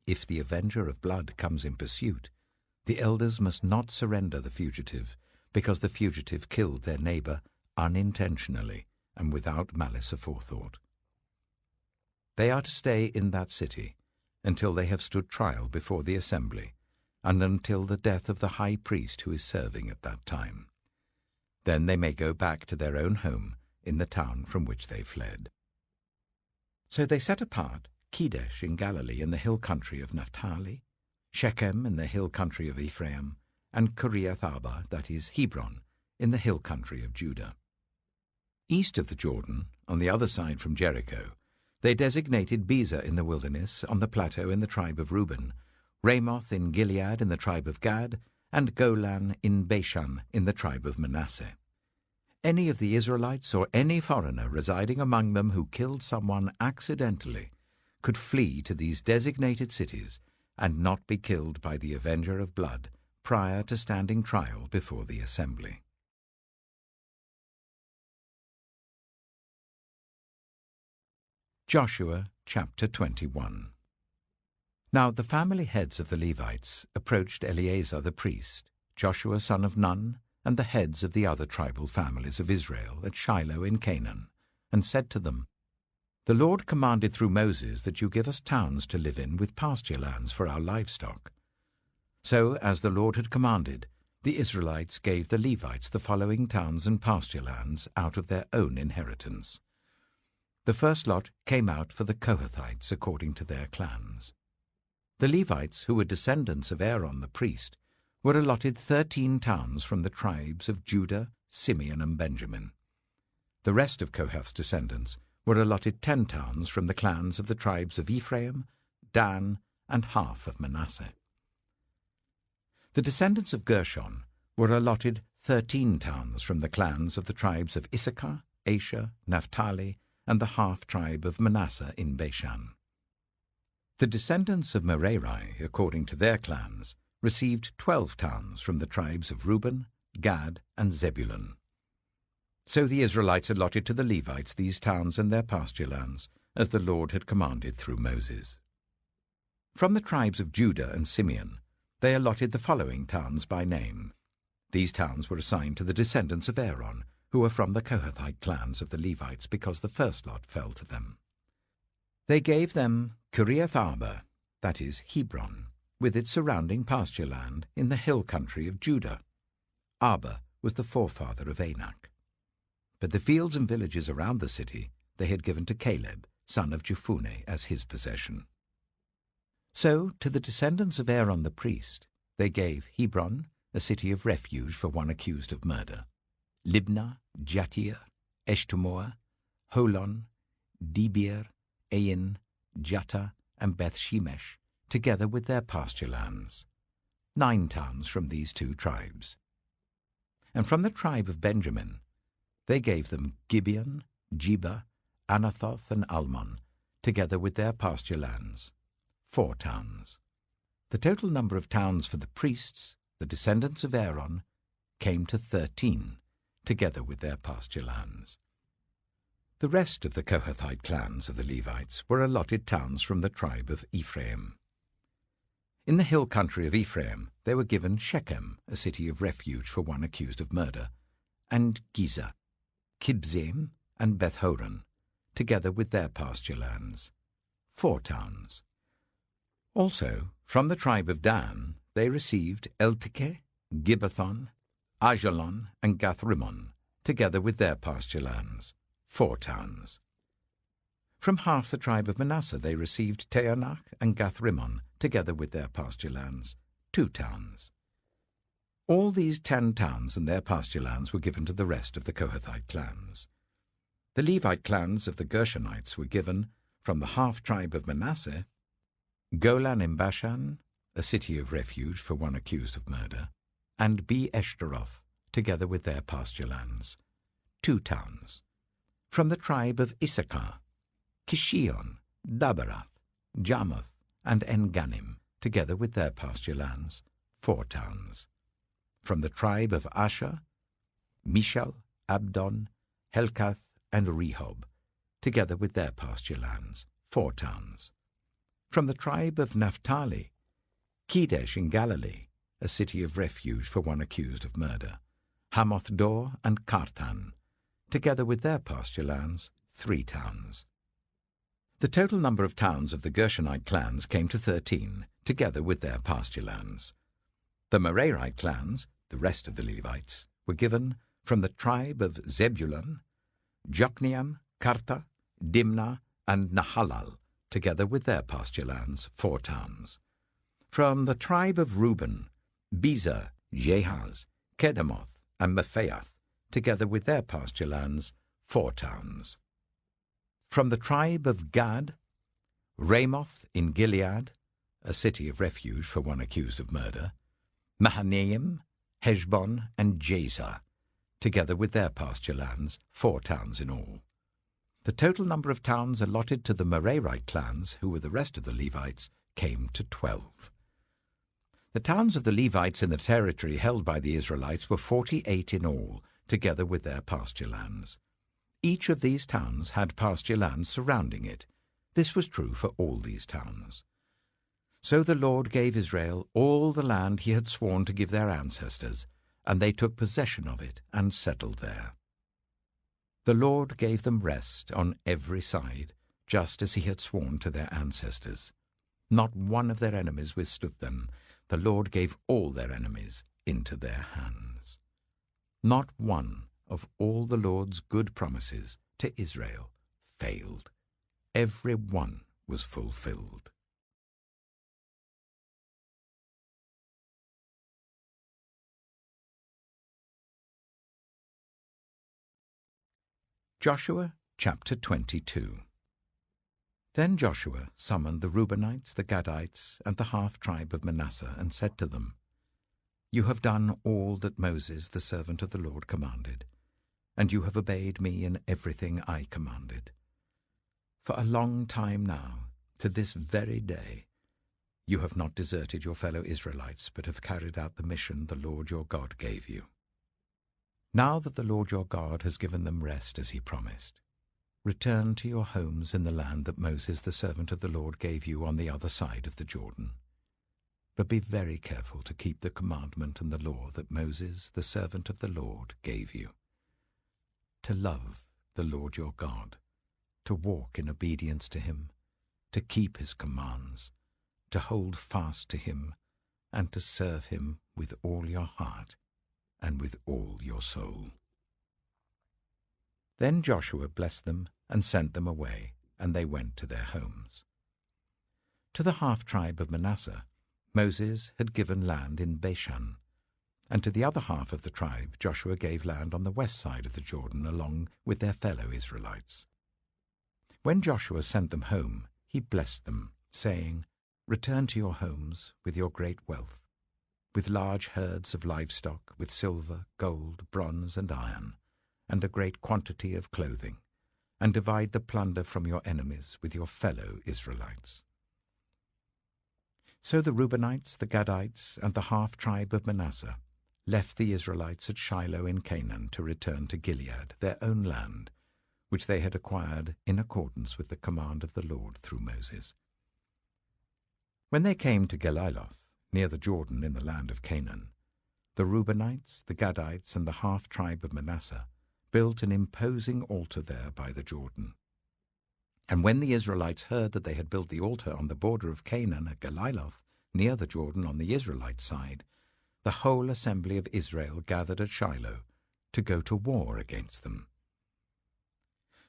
S1: If the avenger of blood comes in pursuit, the elders must not surrender the fugitive, because the fugitive killed their neighbor unintentionally and without malice aforethought. They are to stay in that city until they have stood trial before the assembly, and until the death of the high priest who is serving at that time. Then they may go back to their own home in the town from which they fled." So they set apart Kedesh in Galilee in the hill country of Naphtali, Shechem in the hill country of Ephraim, and Kiriath-Arba, that is, Hebron, in the hill country of Judah. East of the Jordan, on the other side from Jericho, they designated Bezer in the wilderness on the plateau in the tribe of Reuben, Ramoth in Gilead in the tribe of Gad, and Golan in Bashan in the tribe of Manasseh. Any of the Israelites or any foreigner residing among them who killed someone accidentally could flee to these designated cities and not be killed by the avenger of blood prior to standing trial before the assembly. Joshua chapter 21. Now the family heads of the Levites approached Eleazar the priest, Joshua son of Nun, and the heads of the other tribal families of Israel at Shiloh in Canaan, and said to them, "The Lord commanded through Moses that you give us towns to live in with pasture lands for our livestock." So, as the Lord had commanded, the Israelites gave the Levites the following towns and pasture lands out of their own inheritance. The first lot came out for the Kohathites according to their clans. The Levites, who were descendants of Aaron the priest, were allotted 13 towns from the tribes of Judah, Simeon, and Benjamin. The rest of Kohath's descendants were allotted 10 towns from the clans of the tribes of Ephraim, Dan, and half of Manasseh. The descendants of Gershon were allotted 13 towns from the clans of the tribes of Issachar, Asher, Naphtali, and the half-tribe of Manasseh in Bashan. The descendants of Merari, according to their clans, received 12 towns from the tribes of Reuben, Gad, and Zebulun. So the Israelites allotted to the Levites these towns and their pasture lands, as the Lord had commanded through Moses. From the tribes of Judah and Simeon, they allotted the following towns by name. These towns were assigned to the descendants of Aaron, who were from the Kohathite clans of the Levites, because the first lot fell to them. They gave them Kiriath-Arba, that is, Hebron, with its surrounding pasture land in the hill country of Judah. Arba was the forefather of Anak. But the fields and villages around the city they had given to Caleb, son of Jephunneh, as his possession. So to the descendants of Aaron the priest they gave Hebron, a city of refuge for one accused of murder, Libnah, Jattir, Eshtemoa, Holon, Debir, Ain, Jattah, and Beth-Shemesh, together with their pasture lands. 9 towns from these 2 tribes. And from the tribe of Benjamin they gave them Gibeon, Jeba, Anathoth, and Almon, together with their pasture lands. 4 towns. The total number of towns for the priests, the descendants of Aaron, came to 13, together with their pasture lands. The rest of the Kohathite clans of the Levites were allotted towns from the tribe of Ephraim. In the hill country of Ephraim they were given Shechem, a city of refuge for one accused of murder, and Giza, Kibzaim, and Beth-horon, together with their pasture lands, 4 towns. Also, from the tribe of Dan, they received Eltekeh, Gibbethon, Ajalon, and Gathrimmon, together with their pasture lands, 4 towns. From half the tribe of Manasseh they received Taanach and Gathrimmon, together with their pasture lands, 2 towns. All these 10 towns and their pasture lands were given to the rest of the Kohathite clans. The Levite clans of the Gershonites were given, from the half-tribe of Manasseh, Golan in Bashan, a city of refuge for one accused of murder, and Be-eshtaroth, together with their pasture lands, 2 towns. From the tribe of Issachar, Kishion, Daberath, Jarmuth, and En-gannim, together with their pasture lands, 4 towns. From the tribe of Asher, Mishal, Abdon, Helkath, and Rehob, together with their pasture lands, 4 towns. From the tribe of Naphtali, Kedesh in Galilee, a city of refuge for one accused of murder, Hamoth-dor and Kartan, together with their pasture lands, 3 towns. The total number of towns of the Gershonite clans came to 13, together with their pasture lands. The Merarite clans, the rest of the Levites, were given from the tribe of Zebulun, Jokneam, Karta, Dimnah, and Nahalal, together with their pasture lands, 4 towns. From the tribe of Reuben, Bezer, Jehaz, Kedemoth, and Mephaath, together with their pasture lands, 4 towns. From the tribe of Gad, Ramoth in Gilead, a city of refuge for one accused of murder, Mahanaim, Heshbon, and Jazer, together with their pasture lands, 4 towns in all. The total number of towns allotted to the Merarite clans, who were the rest of the Levites, came to 12. The towns of the Levites in the territory held by the Israelites were 48 in all, together with their pasture lands. Each of these towns had pasture lands surrounding it. This was true for all these towns. So the Lord gave Israel all the land he had sworn to give their ancestors, and they took possession of it and settled there. The Lord gave them rest on every side, just as he had sworn to their ancestors. Not one of their enemies withstood them. The Lord gave all their enemies into their hands. Not one of all the Lord's good promises to Israel failed. Every one was fulfilled. Joshua chapter 22. Then Joshua summoned the Reubenites, the Gadites, and the half-tribe of Manasseh, and said to them, You have done all that Moses, the servant of the Lord, commanded, and you have obeyed me in everything I commanded. For a long time now, to this very day, you have not deserted your fellow Israelites, but have carried out the mission the Lord your God gave you. Now that the Lord your God has given them rest as he promised, return to your homes in the land that Moses, the servant of the Lord, gave you on the other side of the Jordan. But be very careful to keep the commandment and the law that Moses, the servant of the Lord, gave you. To love the Lord your God, to walk in obedience to him, to keep his commands, to hold fast to him, and to serve him with all your heart and with all your soul. Then Joshua blessed them and sent them away, and they went to their homes. To the half-tribe of Manasseh, Moses had given land in Bashan, and to the other half of the tribe Joshua gave land on the west side of the Jordan along with their fellow Israelites. When Joshua sent them home, he blessed them, saying, Return to your homes with your great wealth, with large herds of livestock, with silver, gold, bronze, and iron, and a great quantity of clothing, and divide the plunder from your enemies with your fellow Israelites. So the Reubenites, the Gadites, and the half-tribe of Manasseh left the Israelites at Shiloh in Canaan to return to Gilead, their own land, which they had acquired in accordance with the command of the Lord through Moses. When they came to Geliloth, near the Jordan in the land of Canaan, the Reubenites, the Gadites, and the half-tribe of Manasseh built an imposing altar there by the Jordan. And when the Israelites heard that they had built the altar on the border of Canaan at Geliloth, near the Jordan on the Israelite side, the whole assembly of Israel gathered at Shiloh to go to war against them.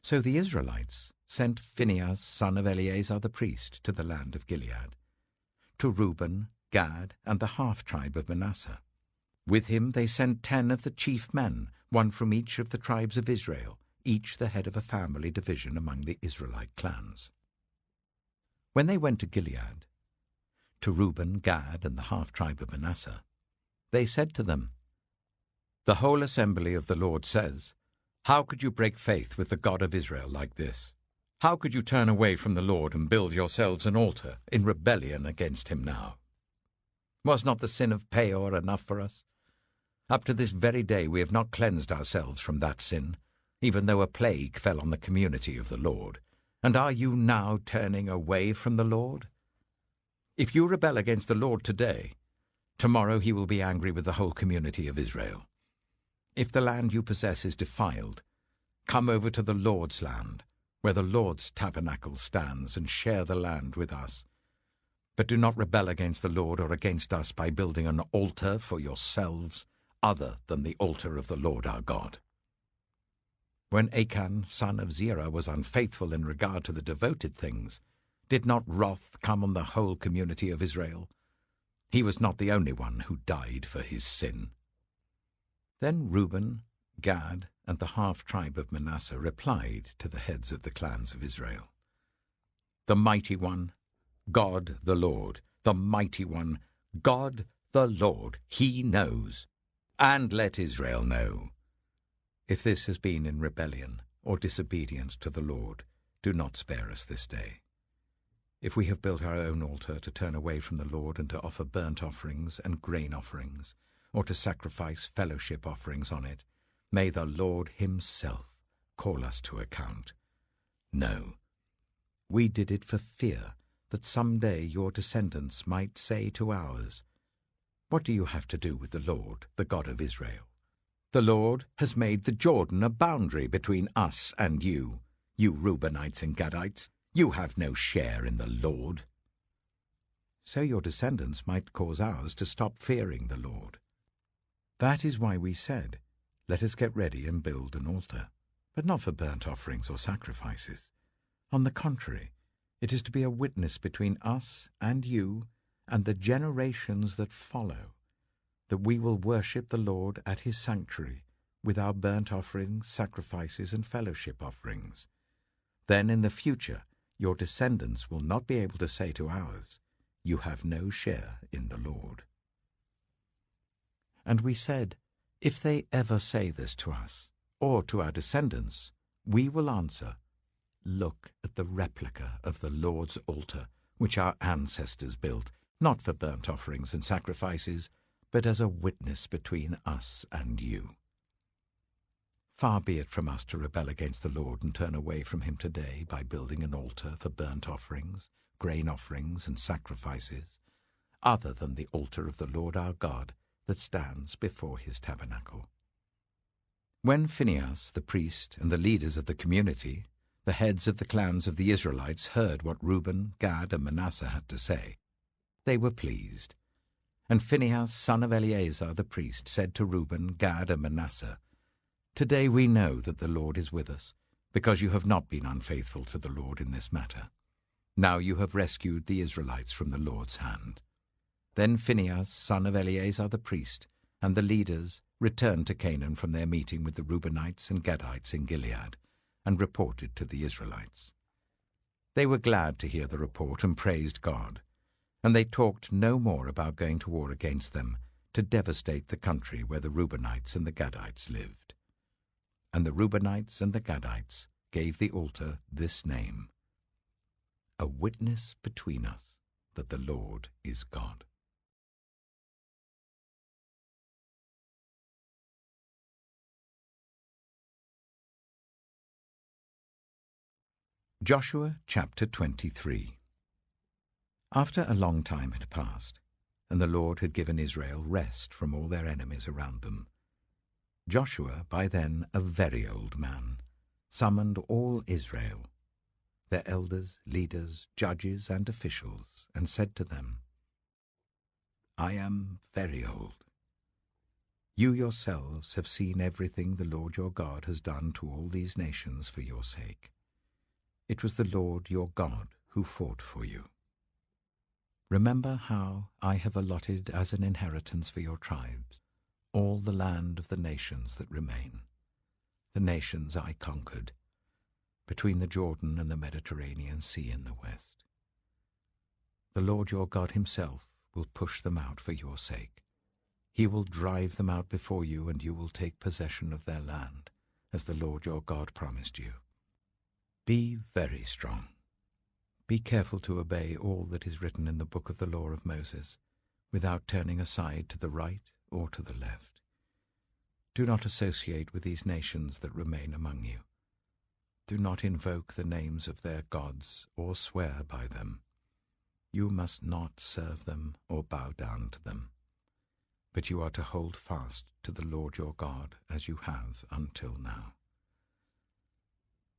S1: So the Israelites sent Phinehas, son of Eleazar the priest, to the land of Gilead, to Reuben, Gad, and the half-tribe of Manasseh. With him they sent 10 of the chief men, one from each of the tribes of Israel, each the head of a family division among the Israelite clans. When they went to Gilead, to Reuben, Gad, and the half-tribe of Manasseh, they said to them, "The whole assembly of the Lord says, 'How could you break faith with the God of Israel like this? How could you turn away from the Lord and build yourselves an altar in rebellion against him now? Was not the sin of Peor enough for us? Up to this very day we have not cleansed ourselves from that sin, even though a plague fell on the community of the Lord. And are you now turning away from the Lord? If you rebel against the Lord today, tomorrow he will be angry with the whole community of Israel. If the land you possess is defiled, come over to the Lord's land, where the Lord's tabernacle stands, and share the land with us. But do not rebel against the Lord or against us by building an altar for yourselves, other than the altar of the Lord our God.' When Achan, son of Zerah, was unfaithful in regard to the devoted things, did not wrath come on the whole community of Israel? He was not the only one who died for his sin." Then Reuben, Gad, and the half-tribe of Manasseh replied to the heads of the clans of Israel, "The Mighty One, God the Lord, the Mighty One, God the Lord, he knows, and let Israel know. If this has been in rebellion or disobedience to the Lord, do not spare us this day. If we have built our own altar to turn away from the Lord and to offer burnt offerings and grain offerings, or to sacrifice fellowship offerings on it, may the Lord himself call us to account. No, we did it for fear that some day your descendants might say to ours, 'What do you have to do with the Lord, the God of Israel? The Lord has made the Jordan a boundary between us and you Reubenites and Gadites. You have no share in the Lord.' So your descendants might cause ours to stop fearing the Lord. That is why we said, 'Let us get ready and build an altar,' but not for burnt offerings or sacrifices. On the contrary, it is to be a witness between us and you and the generations that follow, that we will worship the Lord at his sanctuary with our burnt offerings, sacrifices, and fellowship offerings. Then in the future your descendants will not be able to say to ours, 'You have no share in the Lord.'" And we said, "If they ever say this to us, or to our descendants, we will answer, 'Look at the replica of the Lord's altar, which our ancestors built, not for burnt offerings and sacrifices, but as a witness between us and you.' Far be it from us to rebel against the Lord and turn away from him today by building an altar for burnt offerings, grain offerings, and sacrifices, other than the altar of the Lord our God that stands before his tabernacle." When Phinehas the priest and the leaders of the community, the heads of the clans of the Israelites, heard what Reuben, Gad, and Manasseh had to say, they were pleased. And Phinehas, son of Eleazar the priest, said to Reuben, Gad, and Manasseh, "Today we know that the Lord is with us, because you have not been unfaithful to the Lord in this matter. Now you have rescued the Israelites from the Lord's hand." Then Phinehas, son of Eleazar the priest, and the leaders returned to Canaan from their meeting with the Reubenites and Gadites in Gilead, and reported to the Israelites. They were glad to hear the report and praised God, and they talked no more about going to war against them to devastate the country where the Reubenites and the Gadites lived. And the Reubenites and the Gadites gave the altar this name: "A witness between us that the Lord is God." Joshua chapter 23. After a long time had passed, and the Lord had given Israel rest from all their enemies around them, Joshua, by then a very old man, summoned all Israel, their elders, leaders, judges, and officials, and said to them, I am very old. You yourselves have seen everything the Lord your God has done to all these nations for your sake. It was the Lord your God who fought for you. Remember how I have allotted as an inheritance for your tribes all the land of the nations that remain, the nations I conquered, between the Jordan and the Mediterranean Sea in the west. The Lord your God himself will push them out for your sake. He will drive them out before you, and you will take possession of their land, as the Lord your God promised you. Be very strong. Be careful to obey all that is written in the book of the law of Moses, without turning aside to the right or to the left. Do not associate with these nations that remain among you. Do not invoke the names of their gods or swear by them. You must not serve them or bow down to them. But you are to hold fast to the Lord your God as you have until now.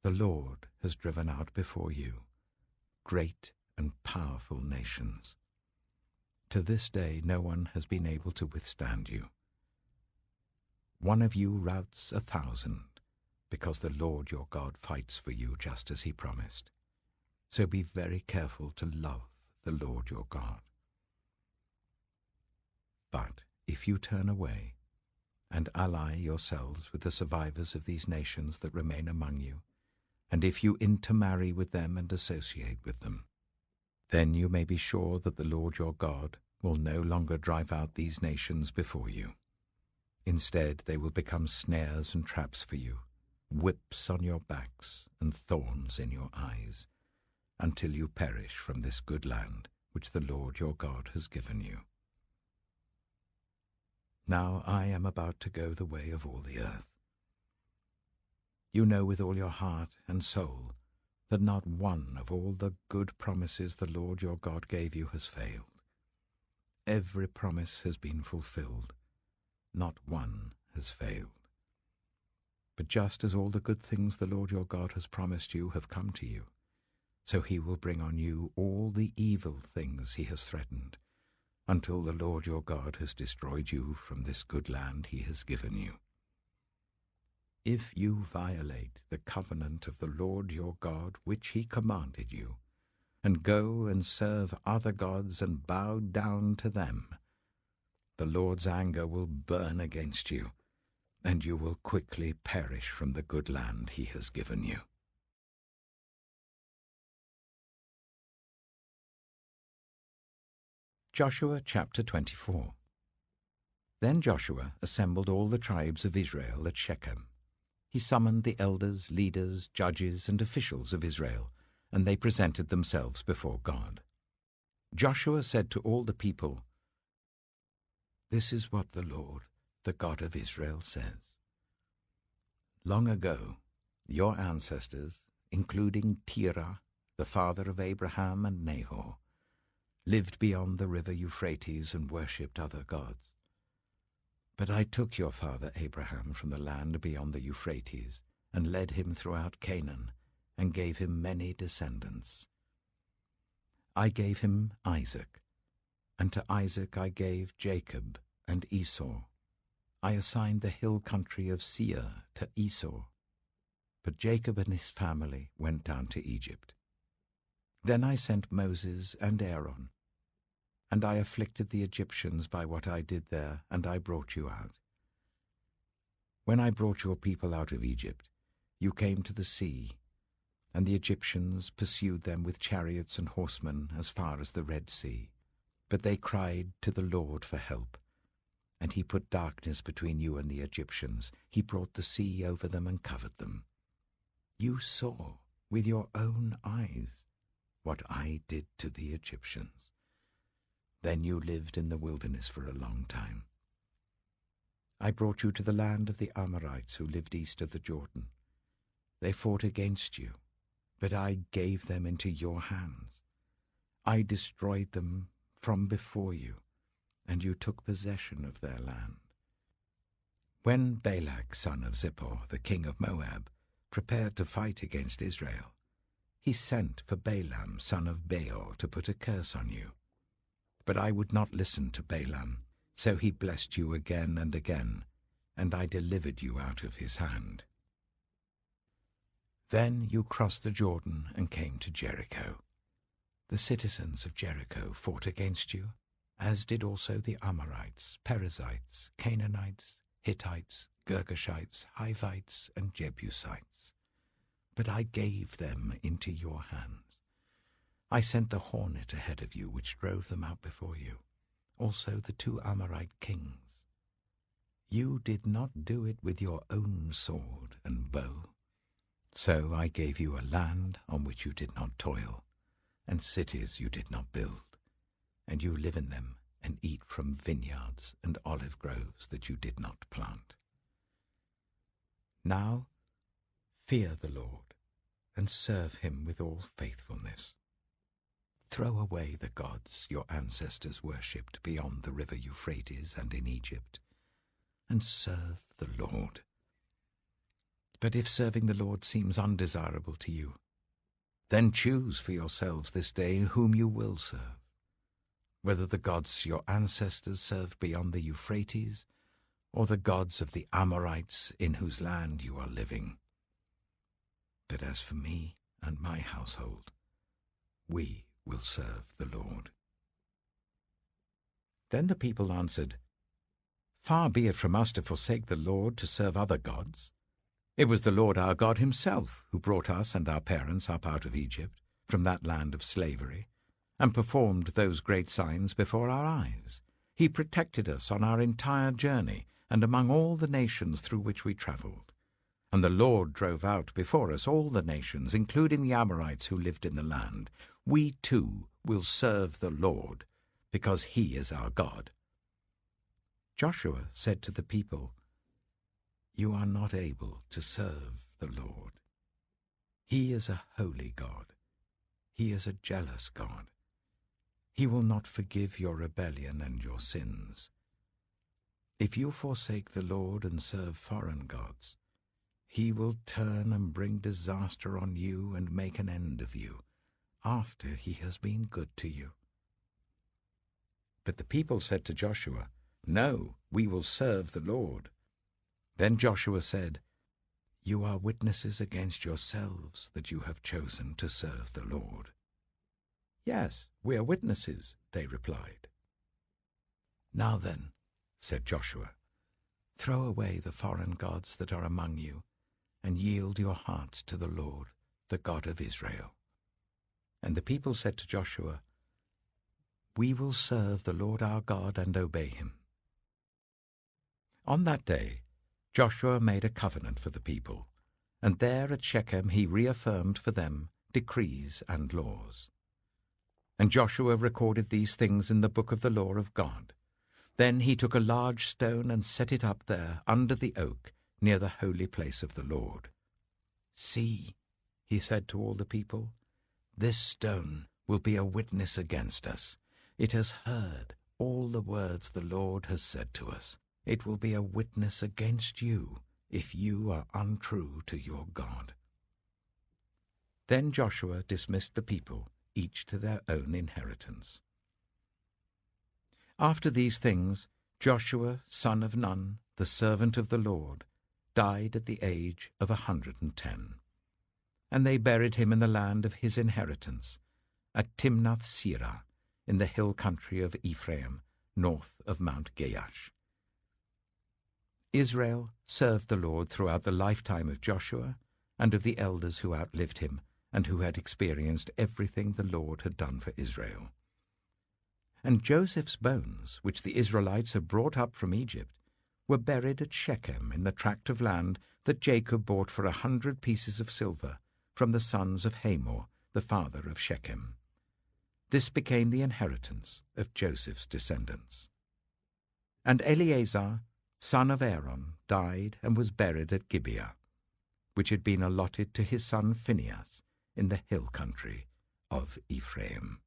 S1: The Lord has driven out before you great and powerful nations. To this day no one has been able to withstand you. One of you routs 1,000, because the Lord your God fights for you just as he promised. So be very careful to love the Lord your God. But if you turn away and ally yourselves with the survivors of these nations that remain among you, and if you intermarry with them and associate with them, then you may be sure that the Lord your God will no longer drive out these nations before you. Instead, they will become snares and traps for you, whips on your backs and thorns in your eyes, until you perish from this good land which the Lord your God has given you. Now I am about to go the way of all the earth. You know with all your heart and soul that not one of all the good promises the Lord your God gave you has failed. Every promise has been fulfilled. Not one has failed. But just as all the good things the Lord your God has promised you have come to you, so he will bring on you all the evil things he has threatened, until the Lord your God has destroyed you from this good land he has given you. If you violate the covenant of the Lord your God which he commanded you, and go and serve other gods and bow down to them, the Lord's anger will burn against you, and you will quickly perish from the good land he has given you. Joshua chapter 24. Then Joshua assembled all the tribes of Israel at Shechem. He summoned the elders, leaders, judges, and officials of Israel, and they presented themselves before God. Joshua said to all the people, This is what the Lord, the God of Israel, says. Long ago, your ancestors, including Terah, the father of Abraham and Nahor, lived beyond the river Euphrates and worshipped other gods. But I took your father Abraham from the land beyond the Euphrates and led him throughout Canaan and gave him many descendants. I gave him Isaac, and to Isaac I gave Jacob and Esau. I assigned the hill country of Seir to Esau, but Jacob and his family went down to Egypt. Then I sent Moses and Aaron, and I afflicted the Egyptians by what I did there, and I brought you out. When I brought your people out of Egypt, you came to the sea, and the Egyptians pursued them with chariots and horsemen as far as the Red Sea. But they cried to the Lord for help, and he put darkness between you and the Egyptians. He brought the sea over them and covered them. You saw with your own eyes what I did to the Egyptians. Then you lived in the wilderness for a long time. I brought you to the land of the Amorites who lived east of the Jordan. They fought against you, But I gave them into your hands. I destroyed them from before you, and you took possession of their land. When Balak son of Zippor, the king of Moab, prepared to fight against Israel, he sent for Balaam son of Beor to put a curse on you. But I would not listen to Balaam, so he blessed you again and again, and I delivered you out of his hand. Then you crossed the Jordan and came to Jericho. The citizens of Jericho fought against you, as did also the Amorites, Perizzites, Canaanites, Hittites, Girgashites, Hivites, and Jebusites. But I gave them into your hands. I sent the hornet ahead of you, which drove them out before you, also the 2 Amorite kings. You did not do it with your own sword and bow. So I gave you a land on which you did not toil, and cities you did not build, and you live in them and eat from vineyards and olive groves that you did not plant. Now fear the Lord, and serve him with all faithfulness. Throw away the gods your ancestors worshipped beyond the river Euphrates and in Egypt, and serve the Lord. But if serving the Lord seems undesirable to you, then choose for yourselves this day whom you will serve, whether the gods your ancestors served beyond the Euphrates, or the gods of the Amorites in whose land you are living. But as for me and my household, we will serve the Lord." Then the people answered, "Far be it from us to forsake the Lord to serve other gods. It was the Lord our God himself who brought us and our parents up out of Egypt, from that land of slavery, and performed those great signs before our eyes. He protected us on our entire journey and among all the nations through which we traveled. And the Lord drove out before us all the nations, including the Amorites who lived in the land. We too will serve the Lord, because he is our God." Joshua said to the people, "You are not able to serve the Lord. He is a holy God. He is a jealous God. He will not forgive your rebellion and your sins. If you forsake the Lord and serve foreign gods, he will turn and bring disaster on you and make an end of you, after he has been good to you." But the people said to Joshua, "No, we will serve the Lord." Then Joshua said, "You are witnesses against yourselves that you have chosen to serve the Lord." "Yes, we are witnesses," they replied. "Now then," said Joshua, "throw away the foreign gods that are among you, and yield your hearts to the Lord, the God of Israel." And the people said to Joshua, "We will serve the Lord our God and obey him." On that day Joshua made a covenant for the people, and there at Shechem he reaffirmed for them decrees and laws. And Joshua recorded these things in the book of the law of God. Then he took a large stone and set it up there under the oak near the holy place of the Lord. "See," he said to all the people, "this stone will be a witness against us. It has heard all the words the Lord has said to us. It will be a witness against you if you are untrue to your God." Then Joshua dismissed the people, each to their own inheritance. After these things, Joshua, son of Nun, the servant of the Lord, died at the age of 110. And they buried him in the land of his inheritance, at Timnath-Serah, in the hill country of Ephraim, north of Mount Gaash. Israel served the Lord throughout the lifetime of Joshua and of the elders who outlived him and who had experienced everything the Lord had done for Israel. And Joseph's bones, which the Israelites had brought up from Egypt, were buried at Shechem in the tract of land that Jacob bought for 100 pieces of silver from the sons of Hamor, the father of Shechem. This became the inheritance of Joseph's descendants. And Eleazar, son of Aaron, died and was buried at Gibeah, which had been allotted to his son Phinehas, in the hill country of Ephraim.